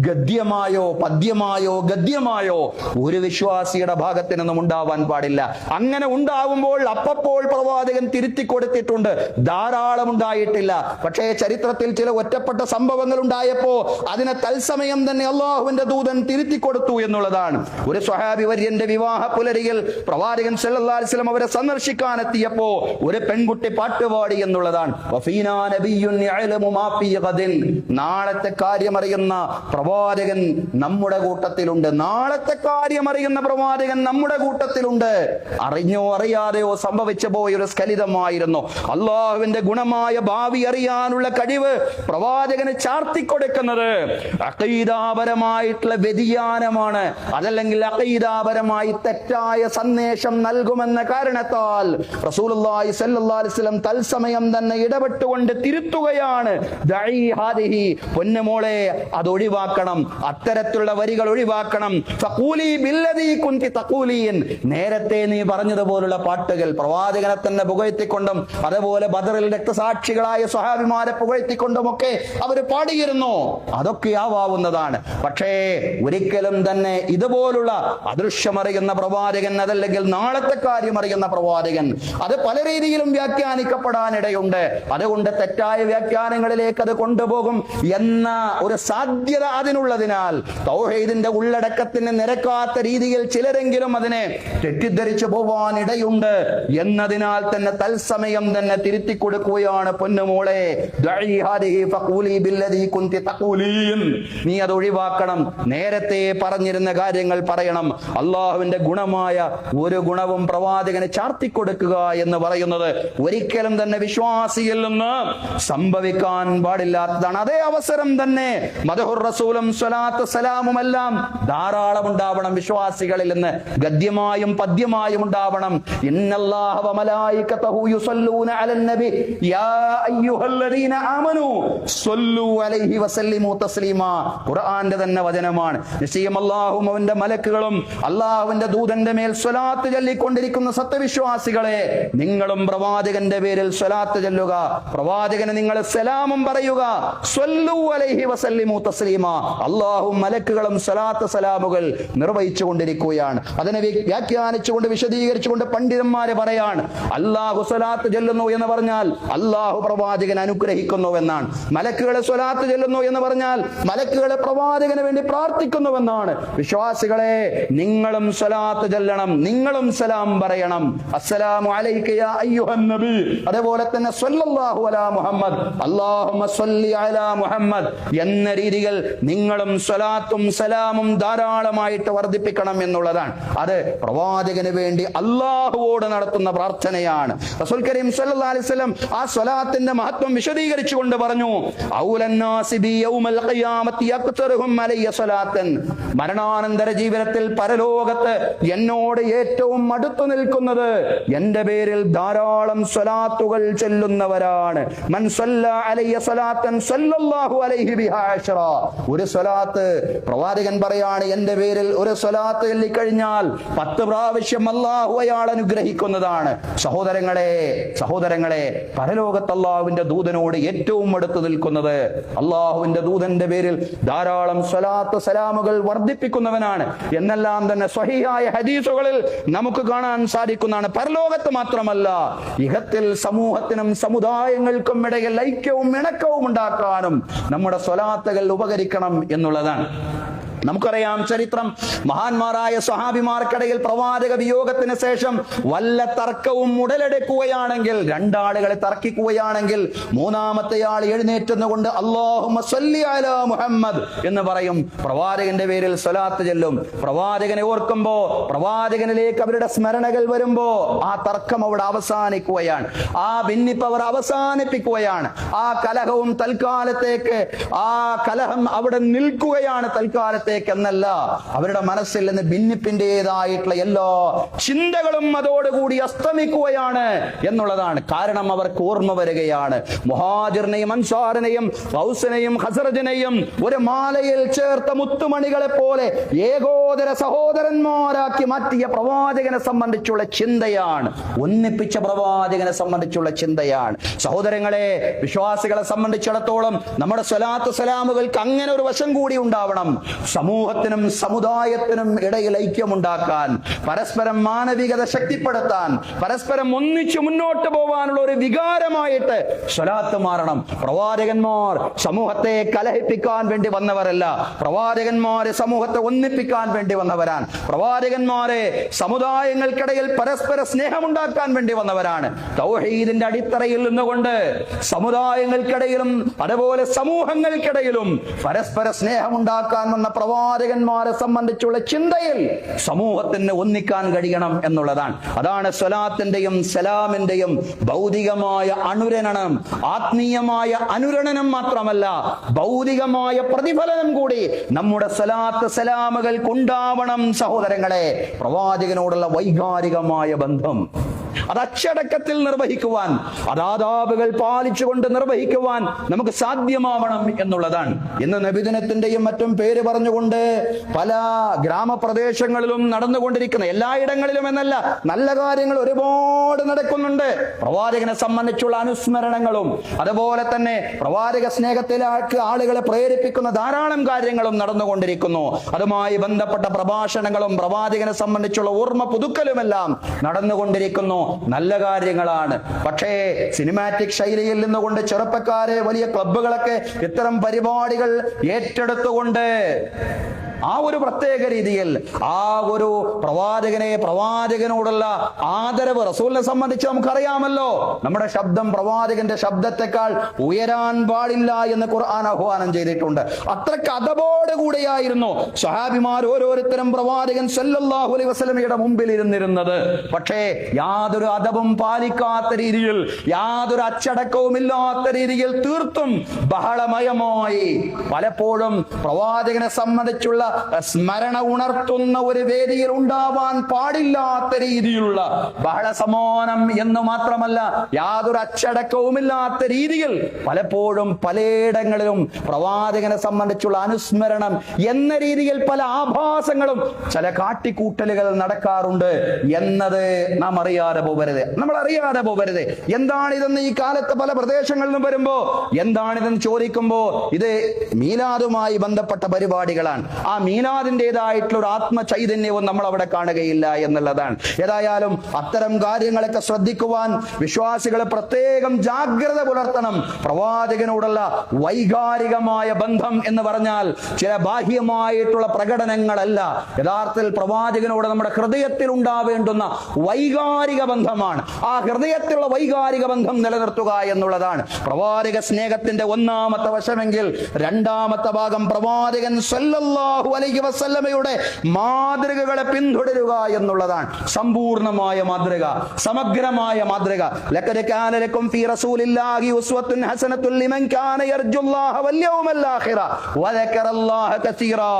ഗദ്യമായോ പദ്യമായോ ഗദ്യമായോ ഒരു വിശ്വാസിയുടെ ഭാഗത്ത് നിന്നും ഉണ്ടാവാൻ പാടില്ല. അങ്ങനെ ഉണ്ടാവുമ്പോൾ അപ്പോൾ പ്രവാചകൻ തിരുത്തി കൊടുത്തിട്ടുണ്ട്, ധാരാളം ഉണ്ടായിട്ടില്ല. പക്ഷേ ചരിത്രത്തിൽ ചില ഒറ്റപ്പെട്ട സംഭവങ്ങൾ ഉണ്ടായപ്പോ അതിനെ തത്സമയം തന്നെ അല്ലാഹുവിന്റെ ദൂതൻ തിരുത്തി കൊടുത്തു എന്നുള്ളതാണ്. ഒരു സ്വഹാബി വര്യന്റെ വിവാഹ പുലരിയിൽ പ്രവാചകൻ സല്ലല്ലാഹു അലൈഹി വസല്ലം അവരെ സന്ദർശിക്കാൻ എത്തിയപ്പോ ഒരു പെൺകുട്ടി പാട്ടുപാടി എന്നുള്ളതാണ്. വഫീനാ നബിയ്യുൻ യഅലമു മാ ഫീ ഗദിൻ. നാളത്തെ കാര്യം അറിയുന്ന പ്രവാചകൻ നമ്മുടെ കൂട്ടത്തിലുണ്ട്. നാളത്തെ കാര്യം അറിയുന്ന പ്രവാചകൻ നമ്മുടെ കൂട്ടത്തിലുണ്ട്. അറിഞ്ഞോ അറിയാതെയോ സംഭവിച്ചു പോയ ഒരു സ്ഖലിതമായിരുന്നു. അല്ലാഹുവിന്റെ ഗുണമായ ഭാവി അറിയാനുള്ള കഴിവ് പ്രവാചകന് ചാർത്തിക്കൊടുക്കുന്നത് അഖീദാപരമായിട്ടുള്ള വ്യതിയാനമാണ്. അതല്ലെങ്കിൽ അഖീദാപരമായി തെറ്റായ സന്ദേശം നൽകുമെന്ന കാരണത്താൽ റസൂലുള്ളാഹി സ്വല്ലല്ലാഹു അലൈഹി വസല്ലം തൽസമയം തന്നെ ഇടപെട്ടുകൊണ്ട് തിരുത്തുകയാണ്. ദഈ ഹാദിഹി, പൊന്നുമോളെ അത് ഒഴിവാക്കണം, അത്തരത്തിലുള്ള വരികൾ ഒഴിവാക്കണം. ഫഖൂലി ബില്ലദീ കുൻതി തഖൂലീൻ. നേരത്തെ നീ പറഞ്ഞതുപോലുള്ള പാട്ടുകൾ പ്രവാചകനെ തന്നെ പുകഴ്ത്തിക്കൊണ്ടും അതുപോലെ ബദറിൽ രക്തസാക്ഷികളായ സ്വഹാബിമാരെ പുകഴ്ത്തിക്കൊണ്ടുമൊക്കെ അവർ പാടിയിരുന്നു. അതൊക്കെ ആവാവുന്നതാണ്. പക്ഷേ ഒരിക്കലും തന്നെ ഇതുപോലുള്ള അദൃശ്യമറിയുന്ന പ്രവാചകൻ അതല്ലെങ്കിൽ നാളത്തെ കാര്യം അറിയുന്ന പ്രവാചകൻ അത് പല രീതിയിലും വ്യാഖ്യാനിക്കപ്പെടാനിടയുണ്ട്. അതുകൊണ്ട് തെറ്റായ വ്യാഖ്യാനങ്ങളിലേക്ക് അത് കൊണ്ടുപോകും എന്ന ഒരു സാധ്യത അതിനുള്ളതിനാൽ തൗഹീദിന്റെ ഉള്ളടക്കത്തിന് നിരക്കാത്ത രീതിയിൽ ചിലരെങ്കിലും അതിനെ തെറ്റിദ്ധരിച്ചു പോവാനിടയുണ്ട് എന്നതിനാൽ തന്നെ തൽസമയം തന്നെ തിരുത്തി കൊടുക്കുകയാണ്. പൊന്നുമോളെ, നീ അത് ഒഴിവാക്കണം. നേരത്തെ പറഞ്ഞിരുന്ന കാര്യങ്ങൾ പറയണം. അള്ളാഹുവിന്റെ ഗുണമായ ഒരു ഗുണവും പ്രവാചകന് ചാർത്തിക്കൊടുക്കുക എന്ന് പറയുന്നത് എന്നുള്ളത് ഒരിക്കലും തന്നെ വിശ്വാസിയിൽ നിന്ന് സംഭവിക്കാൻ പാടില്ലാത്തതാണ്. അതേ അവസരം തന്നെ മദഹുർ റസൂലും സ്വലാത്ത് സലാമും എല്ലാം ധാരാളം ഉണ്ടാവണം വിശ്വാസികളിൽ നിന്ന്, ഗദ്യമായും പദ്യമായും ഉണ്ടാവണം. ഇന്നല്ലാഹ വ മലായികതഹു യുസല്ലൂന അലൻ നബി യാ അയ്യുഹല്ലദീന ആമനൂ സ്വല്ലൂ അലൈഹി വസല്ലിമു തസ്ലീമാ. ഖുർആന്റെ തന്നെ വചനമാണ്. നിശ്ചയം അല്ലാഹുവും അവന്റെ മലക്കുകളും അല്ലാഹുവിന്റെ ദൂതന്റെ മേൽ സ്വലാത്ത് ചൊല്ലിക്കൊണ്ടിരിക്കുന്ന സത്യവിശ്വാസികളെ, നിങ്ങളും പ്രവാചകന്റെ പേരിൽ സ്വലാത്ത് ചൊല്ലുക, പ്രവാചകന് നിങ്ങൾ സലാമും പറയുക. സ്വല്ലൂ അലൈഹി വസല്ലിമു തസ്ലീമാ. അല്ലാഹുവും മലക്കുകളും സ്വലാത്ത് സലാമുകൾ നിർവഹിച്ചു കൊണ്ടിരിക്കുകയാണ്. അതിനെ വ്യാഖ്യാനിച്ചുകൊണ്ട് വിശദീകരിച്ചുകൊണ്ട് പണ്ഡിതന്മാരെ പറയാണ്, അല്ലാഹു സ്വലാത്ത് ചൊല്ലുന്നു എന്ന് പറഞ്ഞാൽ അല്ലാഹു പ്രവാചകൻ അനുഗ്രഹിക്കുന്നു എന്നാണ്. മലക്കുകളെ സ്വലാത്ത് ചൊല്ലുന്നു എന്ന് പറഞ്ഞാൽ മലക്കുകളെ പ്രവാചകന് വേണ്ടി പ്രാർത്ഥിക്കുന്നുവെന്നാണ്. വിശ്വാസികളെ, നിങ്ങളും സ്വലാത്ത് ചൊല്ലണം, നിങ്ങളും സലാം പറയണം. അസ്സലാമു അലൈക യാ അയ്യുഹൻ നബി, അതേപോലെ തന്നെ സ്വല്ലല്ലാഹു അലാ മുഹമ്മദ്, അല്ലാഹുമ്മ സ്വല്ലി അലാ മുഹമ്മദ് എന്ന രീതികൾ നിങ്ങളും സ്വലാത്തും സലാമും ധാരാളമായിട്ട് വർദ്ധിപ്പിക്കണം എന്നുള്ളതാണ്. അത് പ്രവാചകന് വേണ്ടി അല്ലാഹുവോട് നടത്തുന്ന പ്രാർത്ഥനയാണ്. റസൂൽ കരീം സല്ലല്ലാഹു അലൈഹി വസല്ലം ആ സ്വലാത്തിന്റെ മഹത്വം വിശദീകരിച്ചുകൊണ്ട് പറഞ്ഞു, ഔലന്നാസി ബി യൗമൽ ഖിയാമത്തി അക്തറുഹും അലയ്യ സ്വലാത്തൻ. മരണാനന്തര ജീവിതത്തിൽ പരലോകത്ത് എന്നോട് ഏറ്റവും അടുത്തു നിൽക്കുന്നത് എന്റെ പേരിൽ ധാരാളം സ്വലാത്തുകൾ ചൊല്ലുന്നവരാണ്. മൻ സ്വല്ലാ അലയ്യ സ്വലാത്തൻ സ്വല്ലല്ലാഹു അലൈഹി ബിഹാ അശ്റ. ഒരു സ്വലാത്ത്, പ്രവാചകൻ പറയാണ്, എന്റെ പേരിൽ ഒരു സ്വലാത്ത് ചൊല്ലിക്കഴിഞ്ഞാൽ 10 പ്രാവശ്യം അല്ലാഹു അയാൾ അനുഗ്രഹിക്കുന്നതാണ്. സഹോദരങ്ങളെ, പരലോകത്ത് അല്ലാഹുവിന്റെ ദൂതനോട് ഏറ്റവും അടുത്ത് നിൽക്കുന്നത് അല്ലാഹുവിന്റെ ദൂതന്റെ പേരിൽ ധാരാളം സ്വലാത്ത് സലാമുകൾ വർദ്ധിപ്പിക്കുന്നവനാണ് എന്നെല്ലാം തന്നെ സ്വഹീഹായ ഹദീസുകളിൽ നമുക്ക് കാണാൻ സാധിക്കുന്നതാണ്. പരലോകത്ത് മാത്രമല്ല, ഇഹത്തിൽ സമൂഹത്തിനും സമുദായങ്ങൾക്കും ഇടയിൽ ഐക്യവും ഇണക്കവും ഉണ്ടാക്കാനും നമ്മുടെ സ്വലാത്തുകൾ ഉപകരിക്കണം എന്നുള്ളതാണ്. നമുക്കറിയാം ചരിത്രം. മഹാന്മാരായ സ്വഹാബിമാർക്കിടയിൽ പ്രവാചക വിയോഗത്തിന് ശേഷം വല്ല തർക്കവും ഉടലെടുക്കുകയാണെങ്കിൽ, രണ്ടാളുകളെ തർക്കിക്കുകയാണെങ്കിൽ, മൂന്നാമത്തെ ആൾ എഴുന്നേറ്റുന്നുകൊണ്ട് അല്ലാഹുമ്മ സ്വല്ലി അലാ മുഹമ്മദ് എന്ന് പറയും. പ്രവാചകന്റെ പേരിൽ സ്വലാത്ത് ചൊല്ലും. പ്രവാചകനെ ഓർക്കുമ്പോ, പ്രവാചകനിലേക്ക് അവരുടെ സ്മരണകൾ വരുമ്പോ ആ തർക്കം അവിടെ അവസാനിക്കുകയാണ്. ആ ഭിന്നിപ്പ് അവർ അവസാനിപ്പിക്കുകയാണ്. ആ കലഹവും തൽക്കാലത്തേക്ക്, ആ കലഹം അവിടെ നിൽക്കുകയാണ് തൽക്കാലത്തേക്ക് എന്നല്ല, അവരുടെ മനസ്സിൽ നിന്ന് ഭിന്നിപ്പിന്റേതായിട്ടുള്ള എല്ലാ ചിന്തകളും അതോടുകൂടി അസ്തമിക്കുകയാണ് എന്നുള്ളതാണ്. കാരണം അവർക്ക് ഓർമ്മ വരികയാണ്, മുഹാജിറിനെയും അൻസാറിനെയും ഔസിനെയും ഖസറജിനെയും ഒരു മാലയിൽ ചേർത്ത മുത്തുമണികളെ പോലെ ഏകോദര സഹോദരന്മാരാക്കി മാറ്റിയ പ്രവാചകനെ സംബന്ധിച്ചുള്ള ചിന്തയാണ്, ഒന്നിപ്പിച്ച പ്രവാചകനെ സംബന്ധിച്ചുള്ള ചിന്തയാണ്. സഹോദരങ്ങളെ, വിശ്വാസികളെ സംബന്ധിച്ചിടത്തോളം നമ്മുടെ സ്വലാത്ത് സലാമുകൾക്ക് അങ്ങനെ ഒരു വശം കൂടി ഉണ്ടാവണം. സമൂഹത്തിനും സമുദായത്തിനും ഇടയിൽ ഐക്യമുണ്ടാക്കാൻ, പരസ്പരം മാനവികത ശക്തിപ്പെടുത്താൻ, പരസ്പരം ഒന്നിച്ചു മുന്നോട്ട് പോകാനുള്ള ഒരു വികാരമായിട്ട് സ്വലാത്ത് മാറണം. പ്രവാചകന്മാർ സമൂഹത്തെ കലഹിപ്പിക്കാൻ വേണ്ടി വന്നവരല്ല, പ്രവാചകന്മാരെ സമൂഹത്തെ ഒന്നിപ്പിക്കാൻ വേണ്ടി വന്നവരാണ്. പ്രവാചകന്മാരെ സമുദായങ്ങൾക്കിടയിൽ പരസ്പര സ്നേഹമുണ്ടാക്കാൻ വേണ്ടി വന്നവരാണ്. തൗഹീദിന്റെ അടിത്തറയിൽ നിന്നുകൊണ്ട് സമുദായങ്ങൾക്കിടയിലും അതുപോലെ സമൂഹങ്ങൾക്കിടയിലും പരസ്പര സ്നേഹമുണ്ടാക്കാൻ വന്ന പ്രവാചകന്മാരെ സംബന്ധിച്ചുള്ള ചിന്തയിൽ സമൂഹത്തിന് ഒന്നിക്കാൻ കഴിയണം എന്നുള്ളതാണ്. അതാണ് സ്വലാത്തിന്റെയും സലാമിന്റെയും ഭൗതികമായ അനുരണനം. ആത്മീയമായ അനുരണനം മാത്രമല്ല, ഭൗതികമായ പ്രതിഫലനം കൂടി നമ്മുടെ സ്വലാത്ത് സലാമുകൾക്ക് ഉണ്ടാവണം. സഹോദരങ്ങളെ, പ്രവാചകനോടുള്ള വൈകാരികമായ ബന്ധം അത് അച്ചടക്കത്തിൽ നിർവഹിക്കുവാൻ, അതാദാബുകൾ പാലിച്ചുകൊണ്ട് നിർവഹിക്കുവാൻ നമുക്ക് സാധ്യമാവണം എന്നുള്ളതാണ്. ഇന്ന് നബിദിനത്തിന്റെയും മറ്റും പേര് പറഞ്ഞുകൊണ്ട് പല ഗ്രാമപ്രദേശങ്ങളിലും നടന്നുകൊണ്ടിരിക്കുന്ന, എല്ലായിടങ്ങളിലും എന്നല്ല, നല്ല കാര്യങ്ങൾ ഒരുപാട് നടക്കുന്നുണ്ട്. പ്രവാചകനെ സംബന്ധിച്ചുള്ള അനുസ്മരണങ്ങളും അതുപോലെ തന്നെ പ്രവാചക സ്നേഹത്തിലേക്ക് ആളുകളെ പ്രേരിപ്പിക്കുന്ന ധാരാളം കാര്യങ്ങളും നടന്നുകൊണ്ടിരിക്കുന്നു. അതുമായി ബന്ധപ്പെട്ട പ്രഭാഷണങ്ങളും പ്രവാചകനെ സംബന്ധിച്ചുള്ള ഓർമ്മ പുതുക്കലുമെല്ലാം നടന്നുകൊണ്ടിരിക്കുന്നു. നല്ല കാര്യങ്ങളാണ്. പക്ഷേ സിനിമാറ്റിക് ശൈലിയിൽ നിന്നുകൊണ്ട് ചെറുപ്പക്കാരെ വലിയ ക്ലബ്ബുകളൊക്കെ ഇത്തരം പരിപാടികൾ ഏറ്റെടുത്തുകൊണ്ട് ആ ഒരു പ്രത്യേക രീതിയിൽ ആ ഒരു പ്രവാചകനോടുള്ള ആദരവ് റസൂലിനെ സംബന്ധിച്ച് നമുക്കറിയാമല്ലോ. നമ്മുടെ ശബ്ദം പ്രവാചകന്റെ ശബ്ദത്തെക്കാൾ ഉയരാൻ പാടില്ല എന്ന് ഖുർആൻ ആഹ്വാനം ചെയ്തിട്ടുണ്ട്. അത്രയ്ക്ക് അതബോടുകൂടിയായിരുന്നു സ്വഹാബിമാർ ഓരോരുത്തരും പ്രവാചകൻ സല്ലല്ലാഹു അലൈഹി വസല്ലമയുടെ മുമ്പിൽ ഇരുന്നിരുന്നത്. പക്ഷേ യാതൊരു അതബും പാലിക്കാത്ത രീതിയിൽ, യാതൊരു അച്ചടക്കവും ഇല്ലാത്ത രീതിയിൽ തീർത്തും ബഹളമയമായി പലപ്പോഴും പ്രവാചകനെ സംബന്ധിച്ചുള്ള സ്മരണ ഉണർത്തുന്ന ഒരു വേദിയിൽ ഉണ്ടാവാൻ പാടില്ലാത്ത രീതിയിലുള്ള ബഹളസമാനം എന്ന് മാത്രമല്ല യാതൊരു അച്ചടക്കവുമില്ലാത്ത രീതിയിൽ പലപ്പോഴും പലയിടങ്ങളിലും പ്രവാചകനെ സംബന്ധിച്ചുള്ള അനുസ്മരണം എന്ന രീതിയിൽ പല ആഭാസങ്ങളും ചില കാട്ടിക്കൂട്ടലുകൾ നടക്കാറുണ്ട് എന്നത് നാം അറിയാതെ പോകരുത്, നമ്മൾ അറിയാതെ പോകരുത്. എന്താണിതെന്ന് ഈ കാലത്ത് പല പ്രദേശങ്ങളിൽ നിന്നും വരുമ്പോ എന്താണിതെന്ന് ചോദിക്കുമ്പോ ഇത് മീലാദുമായി ബന്ധപ്പെട്ട പരിപാടികളാണ്. ആ മീലാദിൻ്റെതായിട്ടുള്ള ഒരു ആത്മചൈതന്യവും നമ്മൾ അവിടെ കാണുകയില്ല എന്നുള്ളതാണ്. ഏതായാലും അത്തരം കാര്യങ്ങളൊക്കെ ശ്രദ്ധിക്കുവാൻ വിശ്വാസികൾ പ്രത്യേകം ജാഗ്രത പുലർത്തണം. പ്രവാചകനോടുള്ള വൈകാരികമായ ബന്ധം എന്ന് പറഞ്ഞാൽ ചില ബാഹ്യമായിട്ടുള്ള പ്രകടനങ്ങളല്ല, യഥാർത്ഥത്തിൽ പ്രവാചകനോട് നമ്മുടെ ഹൃദയത്തിൽ ഉണ്ടാവേണ്ടുന്ന വൈകാരിക ബന്ധമാണ്. ആ ഹൃദയത്തിലുള്ള വൈകാരിക ബന്ധം നിലനിർത്തുക എന്നുള്ളതാണ് പ്രവാചക സ്നേഹത്തിന്റെ ഒന്നാമത്തെ വശമെങ്കിൽ, രണ്ടാമത്തെ ഭാഗം പ്രവാചകൻ സല്ലല്ലാഹു അലൈഹി വസല്ലമയുടെ മാതൃകകളെ പിന്തുടരുക എന്നുള്ളതാണ്. സമ്പൂർണമായ മാതൃക, സമഗ്രമായ മാതൃക. ലഖദ് കാന ലക്കും ഫീ റസൂലില്ലാഹി ഉസ്വത്തുൻ ഹസനത്തുൻ ലിമൻ കാന യർജുല്ലാഹ വൽ യൗമൽ ആഖിറ വദക്കറല്ലാഹ കസീറാ.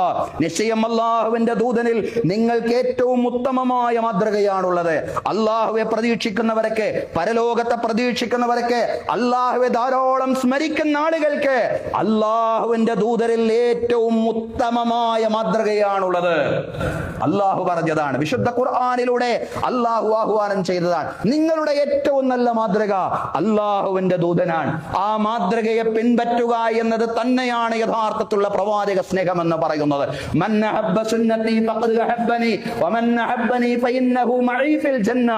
നിശ്ചയം അല്ലാഹുവിന്റെ ദൂതനിൽ നിങ്ങൾക്ക് ഏറ്റവും ഉത്തമമായ മാതൃകയാണുള്ളത്. അല്ലാഹുവെ പ്രതീക്ഷിക്കുന്നവരൊക്കെ, പരലോകത്തെ പ്രതീക്ഷിക്കുന്നവരൊക്കെ, അല്ലാഹുവെ ധാരാളം സ്മരിക്കുന്ന ആളുകൾക്ക് അല്ലാഹുവിന്റെ ദൂതരിൽ ഏറ്റവും ഉത്തമമായ മാതൃകയാണുള്ളത്. അല്ലാഹു പറഞ്ഞതാണ്, വിശുദ്ധ ഖുർആനിലൂടെ അല്ലാഹു ആഹ്വാനം ചെയ്തതാണ്. നിങ്ങളുടെ ഏറ്റവും നല്ല മാതൃക അല്ലാഹുവിന്റെ ദൂതനാണ്. ആ മാതൃകയെ പിൻപറ്റുക എന്നത് തന്നെയാണ് യഥാർത്ഥത്തിലുള്ള പ്രവാചക സ്നേഹം എന്ന് പറയുന്നത്. മൻ അഹബ്ബ സുന്നതി ഫഖദ് അഹബ്ബനി വമൻ അഹബ്ബനി ഫഇന്നഹു മഈ ഫിൽ ജന്ന.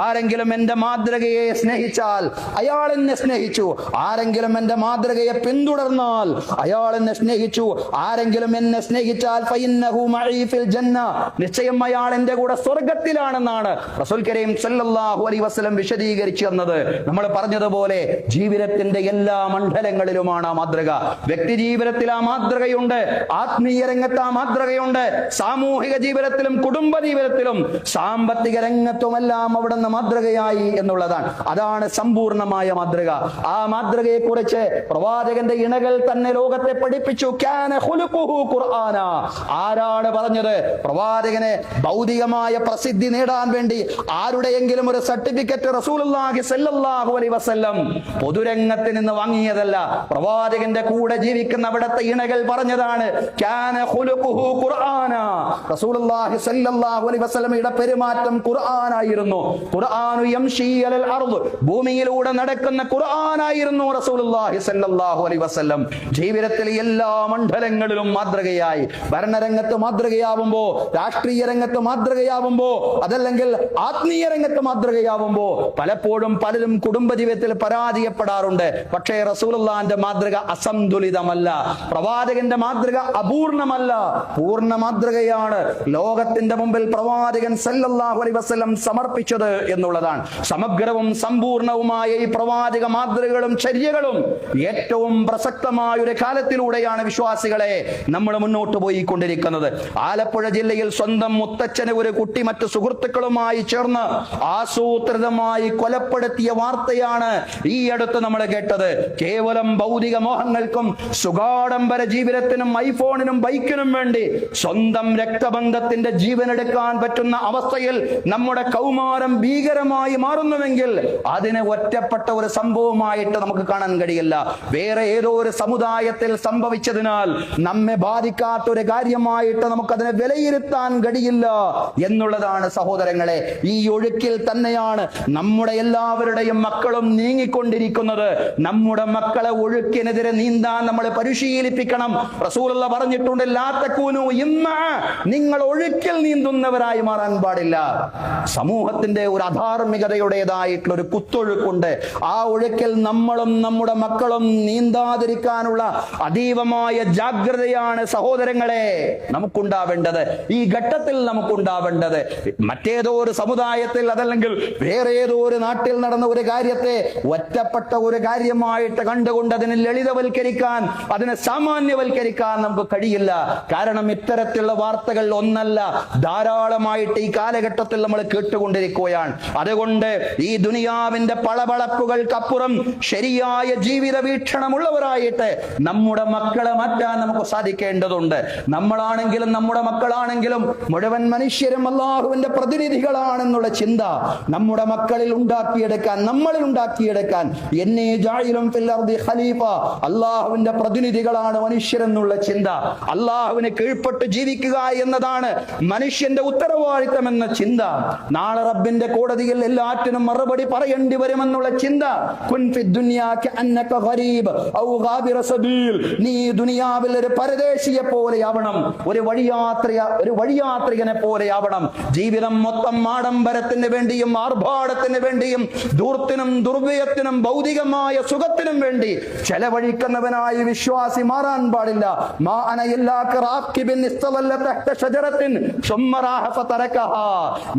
ആരെങ്കിലും എൻ്റെ മാതൃകയെ സ്നേഹിച്ചാൽ അയാൾ എന്നെ സ്നേഹിച്ചു. ആരെങ്കിലും എൻ്റെ മാതൃകയെ പിന്തുടർന്നാൽ അയാൾ എന്നെ സ്നേഹിച്ചു. ആരെങ്കിലും എന്നെ സ്നേഹിച്ചാൽ ഫഇന്നഹു മഈ ഫിൽ ജന്ന, നിശ്ചയം അയാൾ എൻ്റെ കൂടെ സ്വർഗ്ഗത്തിലാണെന്നാണ് റസൂൽ കരീം സല്ലല്ലാഹു അലൈഹി വസല്ലം വിശദീകരിച്ചു തന്നത്. നമ്മൾ പറഞ്ഞതുപോലെ ജീവിതത്തിന്റെ എല്ലാ മണ്ഡലങ്ങളിലുമാണ് ആ മാതൃക. വ്യക്തി ജീവിതത്തിൽ ആ മാതൃകയുണ്ട്, ആത്മീയ രംഗത്ത് ആ മാതൃകയുണ്ട്, സാമൂഹിക ജീവിതത്തിലും കുടുംബ ജീവിതത്തിലും സാമ്പത്തിക രംഗത്തുമെല്ലാം അവിടുന്ന് മാതൃകയായി എന്നുള്ളതാണ്. അതാണ് സമ്പൂർണമായ മാതൃക. ആ മാതൃകയെ കുറിച്ച് പ്രവാചകന്റെ ഇണകൾ തന്നെ ലോകത്തെ പഠിപ്പിച്ചു. കാന ഖുലുഖുഹു ഖുർആന. ആരാണ് പറഞ്ഞത്? പ്രവാചകനെ ഭൗതികമായ പ്രസിദ്ധി നേടാൻ വേണ്ടി ആരുടെയെങ്കിലും ഒരു സർട്ടിഫിക്കറ്റ് റസൂലുള്ളാഹി സ്വല്ലല്ലാഹു അലൈഹി വസല്ലം പൊതുരംഗത്ത് നിന്ന് വാങ്ങിയതല്ല. പ്രവാചകന്റെ കൂടെ ജീവിക്കുന്ന അവിടുത്തെ ഇണകൾ പറഞ്ഞതാണ്. കാന ഖുലുഖുഹു ഖുർആന. റസൂലുള്ളാഹി സ്വല്ലല്ലാഹു അലൈഹി വസല്ലമയുടെ പെരുമാറ്റം ഖുർആനായിരുന്നു. ഖുർആനു യംശി അലൽ അർദ്, ഭൂമിയിലൂടെ നടക്കുന്ന ഖുർആനായിരുന്നു റസൂലുള്ളാഹി സ്വല്ലല്ലാഹു അലൈഹി വസല്ലം. ജീവിതത്തിലെ എല്ലാ മണ്ഡലങ്ങളിലും മാതൃകയായി. ഭരണരംഗത്ത് മാതൃകയാവുമ്പോ, രാഷ്ട്രീയ രംഗത്ത് മാതൃകയാവുമ്പോ, അതല്ലെങ്കിൽ ആത്മീയ രംഗത്ത് മാതൃകയാവുമ്പോ പലപ്പോഴും പലരും കുടുംബജീവിതത്തിൽ പരാജയപ്പെടാറുണ്ട്. പക്ഷേ റസൂലുള്ളാഹിന്റെ മാതൃക അസന്തുലിതമല്ല, പ്രവാചകന്റെ മാതൃക അപൂർണമല്ല, പൂർണ്ണ മാതൃകയാണ് ലോകത്തിന്റെ മുമ്പിൽ പ്രവാചകൻ സല്ലല്ലാഹു അലൈഹി വസല്ലം സമർപ്പിച്ചത് എന്നുള്ളതാണ്. സമഗ്രവും സമ്പൂർണവുമായ ഈ പ്രവാചക മാതൃകകളും ചര്യകളും ഏറ്റവും പ്രസക്തമായ ഒരു കാലത്തിലൂടെയാണ് വിശ്വാസികളെ നമ്മൾ മുന്നോട്ട് പോയിക്കൊണ്ടിരിക്കുന്നത്. ആലപ്പുഴ ജില്ലയിൽ സ്വന്തം മുത്തച്ഛനെ ഒരു കുട്ടി മറ്റു സുഹൃത്തുക്കളുമായി ചേർന്ന് ആസൂത്രിതമായി കൊലപ്പെടുത്തിയ വാർത്തയാണ് ഈ അടുത്ത് നമ്മൾ കേട്ടത്. കേവലം ഭൗതിക മോഹങ്ങൾക്കും സുഖാഡംബര ജീവിതത്തിനും ഐഫോണിനും ബൈക്കിനും വേണ്ടി സ്വന്തം രക്തബന്ധത്തിന്റെ ജീവനെടുക്കാൻ പറ്റുന്ന അവസ്ഥയിൽ നമ്മുടെ കൗമാരം ഭീകരമായി മാറുന്നുവെങ്കിൽ അതിനെ ഒറ്റപ്പെട്ട ഒരു സംഭവമായിട്ട് നമുക്ക് കാണാൻ കഴിയില്ല. വേറെ ഏതോ ഒരു സമുദായത്തിൽ സംഭവിച്ചതിനാൽ നമ്മെ ബാധിക്കാത്ത ഒരു കാര്യമായിട്ട് നമുക്കതിനെ വിലയിരുത്താൻ കഴിയില്ല എന്നുള്ളതാണ് സഹോദരങ്ങളെ. ഈ ഒഴുക്കിൽ തന്നെയാണ് നമ്മുടെ എല്ലാവരുടെയും മക്കളും നീങ്ങിക്കൊണ്ടിരിക്കുന്നത്. നമ്മുടെ മക്കളെ ഒഴുക്കിനെതിരെ നീന്താൻ നമ്മൾ പരിശീലിപ്പിക്കണം. റസൂലുള്ള പറഞ്ഞിട്ടുണ്ട്, ലാ തകൂനു ഇമ്മാ, നിങ്ങൾ ഒഴുക്കിൽ നീന്തുന്നവരായി മാറാൻ പാടില്ല. സമൂഹത്തിന്റെ ഒരു അധാർമികതയുടേതായിട്ടുള്ള ഒരു കുത്തൊഴുക്കുണ്ട്. ആ ഒഴുക്കിൽ നമ്മളും നമ്മുടെ മക്കളും നീന്താതിരിക്കാനുള്ള അതീവമായ ജാഗ്രതയാണ് സഹോദരങ്ങൾ സഹോദരങ്ങളെ നമുക്കുണ്ടാവേണ്ടത്, ഈ ഘട്ടത്തിൽ നമുക്കുണ്ടാവേണ്ടത്, മറ്റേതോ ഒരു സമുദായത്തിൽ അതല്ലെങ്കിൽ വേറെ ഏതോ ഒരു നാട്ടിൽ നടന്ന ഒരു കാര്യത്തെ ഒറ്റപ്പെട്ട ഒരു കാര്യമായിട്ട് കണ്ടുകൊണ്ട് അതിനെ ലളിതവൽക്കരിക്കാൻ, അതിനെ സാമാന്യവൽക്കരിക്കാൻ നമുക്ക് കഴിയില്ല. കാരണം ഇത്തരത്തിലുള്ള വാർത്തകൾ ഒന്നല്ല, ധാരാളമായിട്ട് ഈ കാലഘട്ടത്തിൽ നമ്മൾ കേട്ടുകൊണ്ടിരിക്കുകയാണ്. അതുകൊണ്ട് ഈ ദുനിയാവിന്റെ പളപളപ്പുകൾക്കപ്പുറം ശരിയായ ജീവിത വീക്ഷണമുള്ളവരായിട്ട് നമ്മുടെ മക്കളെ മാറ്റാൻ നമുക്ക് സാധിക്കേണ്ടതുണ്ട്. നമ്മളാണെങ്കിലും നമ്മുടെ മക്കളാണെങ്കിലും മുഴുവൻ മനുഷ്യരും അല്ലാഹുവിന്റെ പ്രതിനിധികളാണെന്നുള്ള ചിന്ത നമ്മുടെ മക്കളിൽ ഉണ്ടാക്കിയെടുക്കാൻ, നമ്മളിൽ ഉണ്ടാക്കിയെടുക്കാൻ, എന്നീ ജാഇലുൻ ഫിൽ അർദി ഖലീഫ, അല്ലാഹുവിന്റെ പ്രതിനിധികളാണ് മനുഷ്യരെന്നുള്ള ചിന്ത, അല്ലാഹുവിനെ കീഴ്പ്പെട്ട് ജീവിക്കുക എന്നതാണ് മനുഷ്യന്റെ ഉത്തരവാദിത്തം എന്ന ചിന്ത, നാളെ റബ്ബിന്റെ കോടതിയിൽ എല്ലാറ്റിനും മറുപടി പറയേണ്ടി വരുമെന്നുള്ള ചിന്ത, കുൻ ഫിദ് ദുനിയാ കഅന്നക ഗരീബ് ഔ ഗാബിറ സബീൽ, നീ ദുനിയാവിൽ ഒരു പരദേശിയെ പോലെയാവണം, ഒരു വഴിയാത്രികനെ പോലെയാവണം. ജീവിതം മൊത്തം ആഡംബരത്തിന് വേണ്ടിയും ആർഭാടത്തിന് വേണ്ടിയും ധൂർത്തിനും ദുർവ്യയത്തിനും ഭൗതികമായ സുഖത്തിനും വേണ്ടി ചെലവഴിക്കുന്നവനായി വിശ്വാസി മാറാൻ പാടില്ല. മാ അന ഇല്ലാ കറാക്കിബിൻ ഇസ്തലല്ല തഹ്ത ഷജറത്തിൻ സുമ്മ റാഹ ഫതറകഹാ,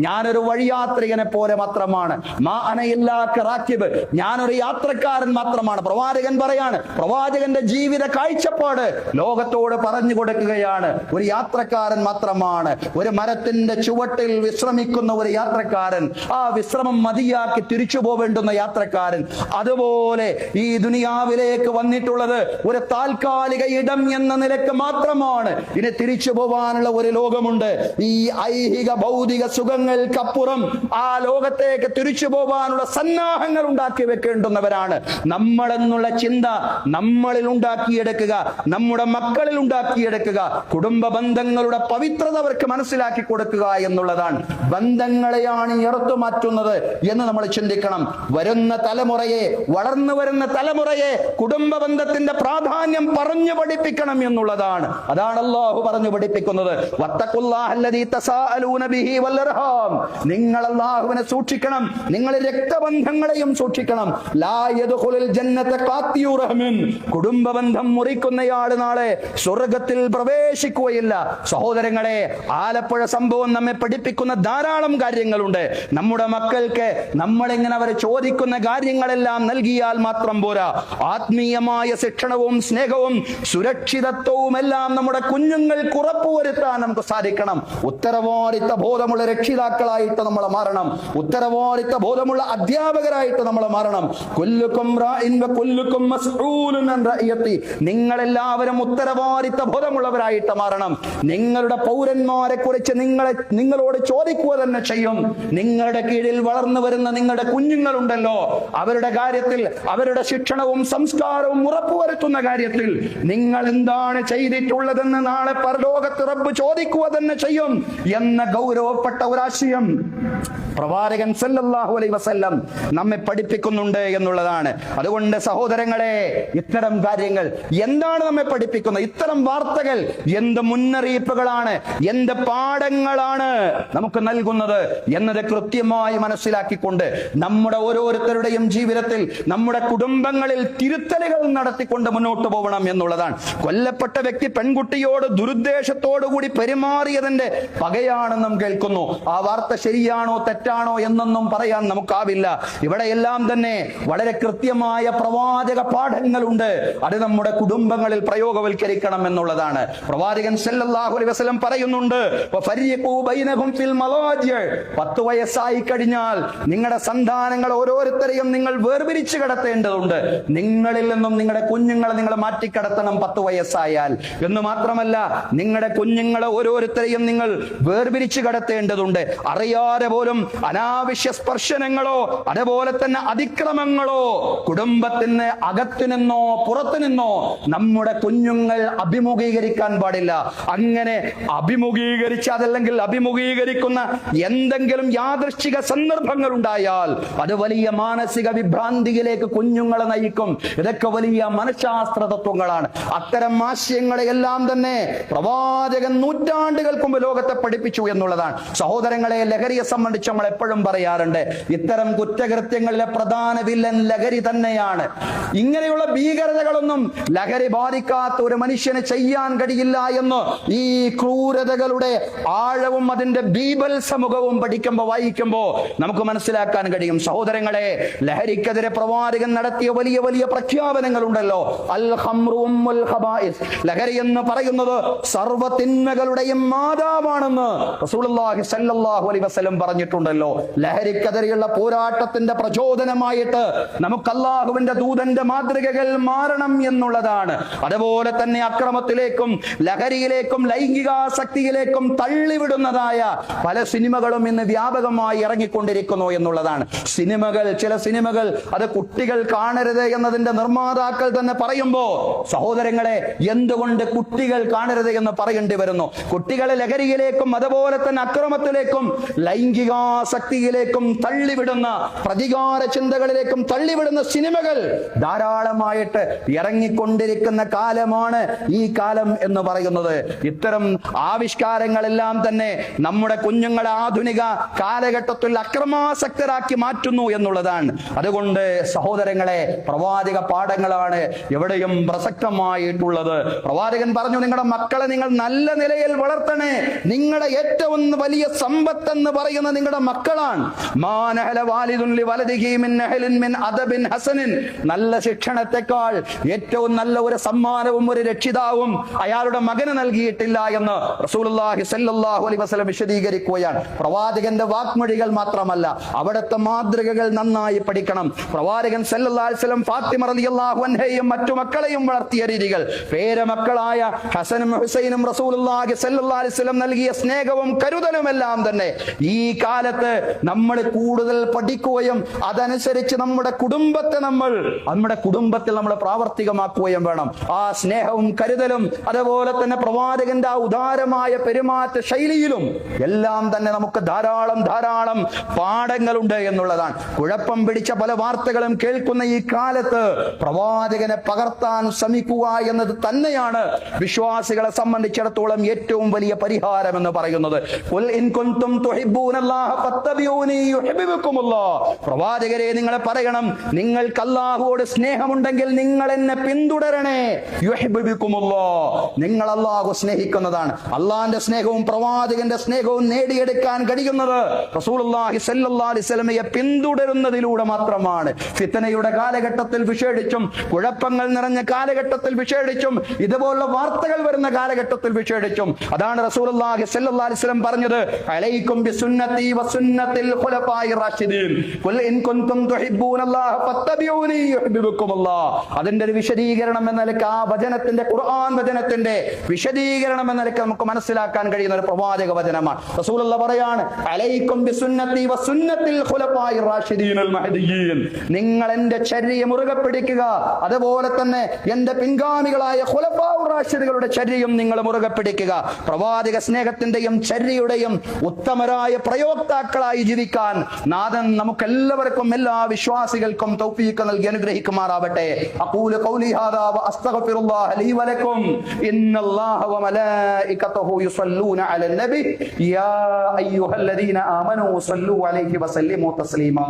ഞാനൊരു വഴിയാത്രികനെ പോലെ മാത്രമാണ്. മാ അന ഇല്ലാ കറാക്കിബ്, ഞാനൊരു യാത്രക്കാരൻ മാത്രമാണ്. പ്രവാചകൻ പറയാണ്, പ്രവാചകന്റെ ജീവിത കാഴ്ചപ്പാട് ലോകത്തോട് പറഞ്ഞു കൊടുക്കുകയാണ്. ഒരു യാത്രക്കാരൻ മാത്രമാണ്, ഒരു മരത്തിന്റെ ചുവട്ടിൽ വിശ്രമിക്കുന്ന ഒരു യാത്രക്കാരൻ, ആ വിശ്രമം മതിയാക്കി തിരിച്ചു പോവേണ്ടുന്ന യാത്രക്കാരൻ. അതുപോലെ ഈ ദുനിയാവിലേക്ക് വന്നിട്ടുള്ളത് ഒരു താൽക്കാലിക ഇടം എന്ന നിലക്ക് മാത്രമാണ്. ഇനി തിരിച്ചു പോവാനുള്ള ഒരു ലോകമുണ്ട്. ഈ ഐഹിക ഭൗതിക സുഖങ്ങൾക്കപ്പുറം ആ ലോകത്തേക്ക് തിരിച്ചു പോവാനുള്ള സന്നാഹങ്ങൾ ഉണ്ടാക്കി വെക്കേണ്ടുന്നവരാണ് നമ്മൾ എന്നുള്ള ചിന്ത നമ്മളിൽ ഉണ്ടാക്കിയെടുക്കുക, നമ്മുടെ മക്കളിൽ ഉണ്ടാക്കിയെടുക്കുക. കുടുംബ ബന്ധങ്ങളുടെ പവിത്രത അവർക്ക് മനസ്സിലാക്കി കൊടുക്കുക എന്നുള്ളതാണ്. ബന്ധങ്ങളെയാണ് ഇറത്തു മാറ്റുന്നത് എന്ന് നമ്മൾ ചിന്തിക്കണം. വരുന്ന തലമുറയെ, വളർന്നു വരുന്ന തലമുറയെ കുടുംബ ബന്ധത്തിന്റെ പ്രാധാന്യം പറഞ്ഞു പഠിപ്പിക്കണം എന്നുള്ളതാണ്. അതാണ് അല്ലാഹു പറഞ്ഞു പഠിപ്പിക്കുന്നത്. വത്തഖുല്ലാഹല്ലദീ തസാഅലൂന ബിഹി വൽ അർഹാം, നിങ്ങൾ അല്ലാഹുവിനെ സൂക്ഷിക്കണം, നിങ്ങൾ രക്തബന്ധങ്ങളെയും സൂക്ഷിക്കണം. ലാ യദ്ഖുലുൽ ജന്നത ഖാത്തിയു റഹ്മിൻ, കുടുംബ ബന്ധം മുറിക്കുന്നയാൾ നാളെ സ്വർഗ്ഗത്തിൽ പ്രവേശിക്കുകയില്ല. സഹോദരങ്ങളെ, ആലപ്പുഴ സംഭവം നമ്മെ പഠിപ്പിക്കുന്ന ധാരാളം കാര്യങ്ങളുണ്ട്. നമ്മുടെ മക്കൾക്ക് നമ്മളിങ്ങനെ അവർ ചോദിക്കുന്ന കാര്യങ്ങളെല്ലാം നൽകിയാൽ മാത്രം പോരാ. ആത്മീയമായ ശിക്ഷണവും സ്നേഹവും സുരക്ഷിതത്വവും എല്ലാം നമ്മുടെ കുഞ്ഞുങ്ങൾക്ക് ഉറപ്പുവരുത്താൻ നമുക്ക് സാധിക്കണം. ഉത്തരവാദിത്ത ബോധമുള്ള രക്ഷിതാക്കളായിട്ട് നമ്മൾ മാറണം. ഉത്തരവാദിത്ത ബോധമുള്ള അധ്യാപകരായിട്ട് നമ്മൾ മാറണം. കുല്ലുക്കും റാഇൻ വ കുല്ലുക്കും മസ്ഊലുൻ അൻ റഅയതി, നിങ്ങളെല്ലാവരും ഉത്തരവാദിത്ത ബോധമുള്ളവരായിട്ട് മാറണം. നിങ്ങളുടെ പൗരന്മാരെ കുറിച്ച് നിങ്ങളോട് ചോദിക്കുക തന്നെ ചെയ്യും. നിങ്ങളുടെ കീഴിൽ വളർന്നു വരുന്ന നിങ്ങളുടെ കുഞ്ഞുങ്ങളുണ്ടല്ലോ, അവരുടെ കാര്യത്തിൽ, അവരുടെ ശിക്ഷണവും സംസ്കാരവും ഉറപ്പുവരുത്തുന്ന കാര്യത്തിൽ നിങ്ങൾ എന്താണ് ചെയ്തിട്ടുള്ളതെന്ന് നാളെ പരലോകത്ത് റബ്ബ് ചോദിക്കുക തന്നെ ചെയ്യും എന്ന ഗൗരവപ്പെട്ട ഒരാശയം പ്രവാചകൻ സല്ലല്ലാഹു അലൈഹി വസല്ലം നമ്മെ പഠിപ്പിക്കുന്നുണ്ട് എന്നുള്ളതാണ്. അതുകൊണ്ട് സഹോദരങ്ങളെ, ഇത്തരം കാര്യങ്ങൾ എന്താണ് നമ്മെ പഠിപ്പിക്കുന്നത്? ഇത്തരം വാർത്തകൾ എന്ത് മുന്നറിയിപ്പുകളാണ്, എന്ത് പാഠങ്ങളാണ് നമുക്ക് നൽകുന്നത് എന്നത് കൃത്യമായി മനസ്സിലാക്കിക്കൊണ്ട് നമ്മുടെ ഓരോരുത്തരുടെയും ജീവിതത്തിൽ, നമ്മുടെ കുടുംബങ്ങളിൽ തിരുത്തലുകൾ നടത്തിക്കൊണ്ട് മുന്നോട്ട് പോകണം എന്നുള്ളതാണ്. കൊല്ലപ്പെട്ട വ്യക്തി പെൺകുട്ടിയോട് ദുരുദ്ദേശത്തോടു കൂടി പെരുമാറിയതിന്റെ പകയാണെന്നും കേൾക്കുന്നു. ആ വാർത്ത ശരിയാണോ തെറ്റാണോ എന്നൊന്നും പറയാൻ നമുക്കാവില്ല. ഇവിടെയെല്ലാം തന്നെ വളരെ കൃത്യമായ പ്രവാചക പാഠങ്ങളുണ്ട്. അത് നമ്മുടെ കുടുംബങ്ങളിൽ പ്രയോഗവൽക്കരിക്കണം എന്നുള്ളതാണ്. പ്രവാചകൻ സല്ലല്ലാഹു അലൈഹി വസല്ലം പറയുന്നുണ്ട്, വഫരിഖൂ ബൈനഹും ഫിൽ മലാജിഅ, 10 വയസ്സായി കഴിഞ്ഞാൽ നിങ്ങളുടെ സന്താനങ്ങൾ ഓരോരുത്തരെയും നിങ്ങൾ വേർപിരിച്ചു കടത്തേണ്ടതുണ്ട്. നിങ്ങളിൽ നിന്നും നിങ്ങളുടെ കുഞ്ഞുങ്ങളെ നിങ്ങൾ മാറ്റിക്കടത്തണം 10 വയസ്സായാൽ. എന്ന് മാത്രമല്ല, നിങ്ങളുടെ കുഞ്ഞുങ്ങളെ ഓരോരുത്തരെയും നിങ്ങൾ വേർപിരിച്ചു കടത്തേണ്ടതുണ്ട്. അറിയാതെ പോലും അനാവശ്യ സ്പർശനങ്ങളോ അതുപോലെ തന്നെ അതിക്രമങ്ങളോ കുടുംബത്തിന് അകത്തു നിന്നോ പുറത്തു നിന്നോ നമ്മുടെ കുഞ്ഞുങ്ങൾ അഭിമുഖീകരിക്കാൻ പാടില്ല. അങ്ങനെ അഭിമുഖീകരിച്ച് അതല്ലെങ്കിൽ അഭിമുഖീകരിക്കുന്ന എന്തെങ്കിലും യാദൃശ്ചിക സന്ദർഭങ്ങൾ ഉണ്ടായാൽ അത് വലിയ മാനസിക വിഭ്രാന്തിയിലേക്ക് കുഞ്ഞുങ്ങളെ നയിക്കും. ഇതൊക്കെ വലിയ മനഃശാസ്ത്ര തത്വങ്ങളാണ്. അത്തരം ആശയങ്ങളെയെല്ലാം തന്നെ പ്രവാചകൻ നൂറ്റാണ്ടുകൾക്ക് മുമ്പ് ലോകത്തെ പഠിപ്പിച്ചു എന്നുള്ളതാണ്. സഹോദരങ്ങളെ, ലഹരിയെ സംബന്ധിച്ച് നമ്മൾ എപ്പോഴും പറയാറുണ്ട്, ഇത്തരം കുറ്റകൃത്യങ്ങളിലെ പ്രധാന വില്ലൻ ലഹരി തന്നെയാണ്. ഇങ്ങനെയുള്ള ഭീകരതകളൊന്നും ലഹരി ബാധിക്കാത്ത ഒരു മനുഷ്യന് ചെയ്യാൻ കഴിയും കഴിയില്ല എന്ന് ഈ ക്രൂരതകളുടെ ആഴവും അതിന്റെ ബീഭത്സമുഖവും പഠിക്കുമ്പോൾ വായിക്കുമ്പോൾ നമുക്ക് മനസ്സിലാക്കാൻ കഴിയും. സഹോദരങ്ങളെ, ലഹരിക്കെതിരെ പ്രവാചകൻ നടത്തിയ വലിയ വലിയ പ്രഖ്യാപനങ്ങൾ ഉണ്ടല്ലോ. അൽ ഖംറു ഉമ്മുൽ ഖബായിസ്, ലഹരി എന്ന് പറയുന്നത് സർവ്വ തിന്മകളുടെയും മാതാവാണെന്ന് റസൂലുള്ളാഹി സ്വല്ലല്ലാഹു അലൈഹി വസല്ലം പറഞ്ഞിട്ടുണ്ടല്ലോ. ലഹരിക്കെതിരെയുള്ള പോരാട്ടത്തിന്റെ പ്രചോദനമായിട്ട് നമുക്ക് അല്ലാഹുവിന്റെ ദൂതന്റെ മാതൃകകൾ മാറണം എന്നുള്ളതാണ്. അതുപോലെ തന്നെ അക്രമത്തിലേക്കും ലഹരിയിലേക്കും ലൈംഗികാസക്തിയിലേക്കും തള്ളിവിടുന്നതായ പല സിനിമകളും ഇന്ന് വ്യാപകമായി ഇറങ്ങിക്കൊണ്ടിരിക്കുന്നു എന്നുള്ളതാണ്. ചില സിനിമകൾ അത് കുട്ടികൾ കാണരുത് എന്നതിന്റെ നിർമ്മാതാക്കൾ തന്നെ പറയുമ്പോ സഹോദരങ്ങളെ, എന്തുകൊണ്ട് കുട്ടികൾ കാണരുത് എന്ന് പറയേണ്ടി വരുന്നു? കുട്ടികളെ ലഹരിയിലേക്കും അതുപോലെ തന്നെ അക്രമത്തിലേക്കും ലൈംഗികാസക്തിയിലേക്കും തള്ളിവിടുന്ന, പ്രതികാര ചിന്തകളിലേക്കും തള്ളിവിടുന്ന സിനിമകൾ ധാരാളമായിട്ട് ഇറങ്ങിക്കൊണ്ടിരിക്കുന്ന കാലമാണ് ഈ കാലം എന്ന് പറയുന്നത്. ഇത്തരം ആവിഷ്കാരങ്ങളെല്ലാം തന്നെ നമ്മുടെ കുഞ്ഞുങ്ങളെ ആധുനിക കാലഘട്ടത്തിൽ അക്രമാസക്തരാക്കി മാറ്റുന്നു എന്നുള്ളതാണ്. അതുകൊണ്ട് സഹോദരങ്ങളെ, പ്രവാചക പാഠങ്ങളാണ് എവിടെയും പ്രസക്തമായിട്ടുള്ളത്. പ്രവാചകൻ പറഞ്ഞു, നിങ്ങളുടെ മക്കളെ നിങ്ങൾ നല്ല നിലയിൽ വളർത്തണേ. നിങ്ങളുടെ ഏറ്റവും വലിയ സമ്പത്ത് എന്ന് പറയുന്ന നിങ്ങളുടെ മക്കളാണ്. നല്ല ശിക്ഷണത്തെക്കാൾ ഏറ്റവും നല്ല ഒരു സമ്മാനവും ഒരു രക്ഷിതാവും അയാളുടെ മകന് നൽകിയിട്ടില്ല എന്ന് റസൂലുള്ളാഹി സ്വല്ലല്ലാഹു അലൈഹി വസല്ലം വിശദീകരിക്കുകയാണ്. പ്രവാചകന്റെ വാക്മൊഴികൾ മാത്രമല്ല, അവിടുത്തെ മാതൃകകൾ നന്നായി പഠിക്കണം. പ്രവാചകൻ സ്വല്ലല്ലാഹു അലൈഹി വസല്ലം ഫാത്തിമ റളിയല്ലാഹു അൻഹയെയും മറ്റു മക്കളെയും വളർത്തിയ രീതികൾ, പേരമക്കളായ ഹസനും ഹുസൈനും റസൂലുള്ളാഹി സ്വല്ലല്ലാഹു അലൈഹി വസല്ലം നൽകിയ സ്നേഹവും കരുതലും എല്ലാം തന്നെ ഈ കാലത്ത് നമ്മൾ കൂടുതൽ പഠിക്കുകയും അതനുസരിച്ച് നമ്മുടെ കുടുംബത്തിൽ നമ്മൾ പ്രാവർത്തികമാക്കുകയും വേണം. ആ സ്നേഹവും കരുതലും അതുപോലെ തന്നെ പ്രവാചകന്റെ ആ ഉദാരമായ പെരുമാറ്റ ശൈലിയിലും എല്ലാം തന്നെ നമുക്ക് ധാരാളം പാഠങ്ങളുണ്ട് എന്നുള്ളതാണ്. കുഴപ്പം പിടിച്ച പല വാർത്തകളും കേൾക്കുന്ന ഈ കാലത്ത് പ്രവാചകനെ പകർത്താൻ ശ്രമിക്കുക എന്നത് തന്നെയാണ് വിശ്വാസികളെ സംബന്ധിച്ചിടത്തോളം ഏറ്റവും വലിയ പരിഹാരം എന്ന് പറയുന്നത്. പ്രവാചകരെ, നിങ്ങൾ പറയണം, നിങ്ങൾക്ക് അല്ലാഹുവോട് സ്നേഹമുണ്ടെങ്കിൽ നിങ്ങൾ എന്നെ പിന്തുടരണേ. നിങ്ങൾ അല്ലാഹു സ്നേഹിക്കുന്നതാണ്. അള്ളാന്റെ സ്നേഹവും പ്രവാചകന്റെ സ്നേഹവും നേടിയെടുക്കാൻ കഴിയുന്നത് റസൂലുള്ളാഹി സ്വല്ലല്ലാഹു അലൈഹി വസല്ലമയെ പിന്തുടരുന്നതിലൂടെ മാത്രമാണ്. ഫിത്നയുടെ കാലഘട്ടത്തിൽ വിശേഷിച്ചും, കുഴപ്പങ്ങൾ നിറഞ്ഞ കാലഘട്ടത്തിൽ വിശേഷിച്ചും, ഇതുപോലുള്ള വാർത്തകൾ വരുന്ന കാലഘട്ടത്തിൽ വിശേഷിച്ചും അതാണ് റസൂലുള്ളാഹി സ്വല്ലല്ലാഹു അലൈഹി വസല്ലം പറഞ്ഞത്, അലൈക്കും ബിസുന്നതി വസുന്നതിൽ ഖുലഫാഇർ റാഷിദീൻ ഖുൽ ഇൻ കുൻതും തുഹിബ്ബൂനല്ലാഹ ഫത്തബിഊനി യുഹിബ്ബുകുമുല്ലാഹ്. അതിന്റെ ഒരു വിശദീകരണം എന്ന നിലയ്ക്ക്, ആ വചനത്തിന്റെ, ഖുർആൻ വചനത്തിന്റെ വിശദീകരണം എന്ന നിലയ്ക്ക് നമുക്ക് മനസ്സിലാക്കാൻ കഴിയുന്ന ഒരു പ്രവാചക വചനമാണ്. റസൂലുള്ളാഹി പറയാണ്, അലൈക്കും ബിസുന്നതി വസുന്നതിൽ ഖുലഫാഇർ റാഷിദീൻ അൽ മഹ്ദിയീൻ. നിങ്ങൾ എന്റെ ചര്യ മുറുകെ പിടിക്കുക, അതുപോലെ തന്നെ എന്റെ പിൻഗാമികളായ ഖുലഫാഉർ റാഷിദുകളുടെ ചര്യയും നിങ്ങൾ മുറുകെ പിടിക്കുക. പ്രവാചക സ്നേഹത്തിന്റെയും ചര്യയുടെയും ഉത്തമരായ പ്രയോക്താക്കളായി ജീവിക്കാൻ നാഥൻ നമുക്കെല്ലാവർക്കും, എല്ലാ വിശ്വാസികൾക്കും തൗഫീഖ് നൽകി അനുഗ്രഹിക്കുമാറാവട്ടെ. അഖൂലു ഖൗലി ഹാദാ വഅസ്തഗ്ഫിറുല്ലാഹ ലീ വലക്കും. ഇന്നല്ലാഹ വമലായികതഹു യുസല്ലൂന അലൻ നബി യാ അയ്യുഹല്ലദീന ആമനൂ സല്ലു അലൈഹി വസല്ലിമു തസ്ലീമാ.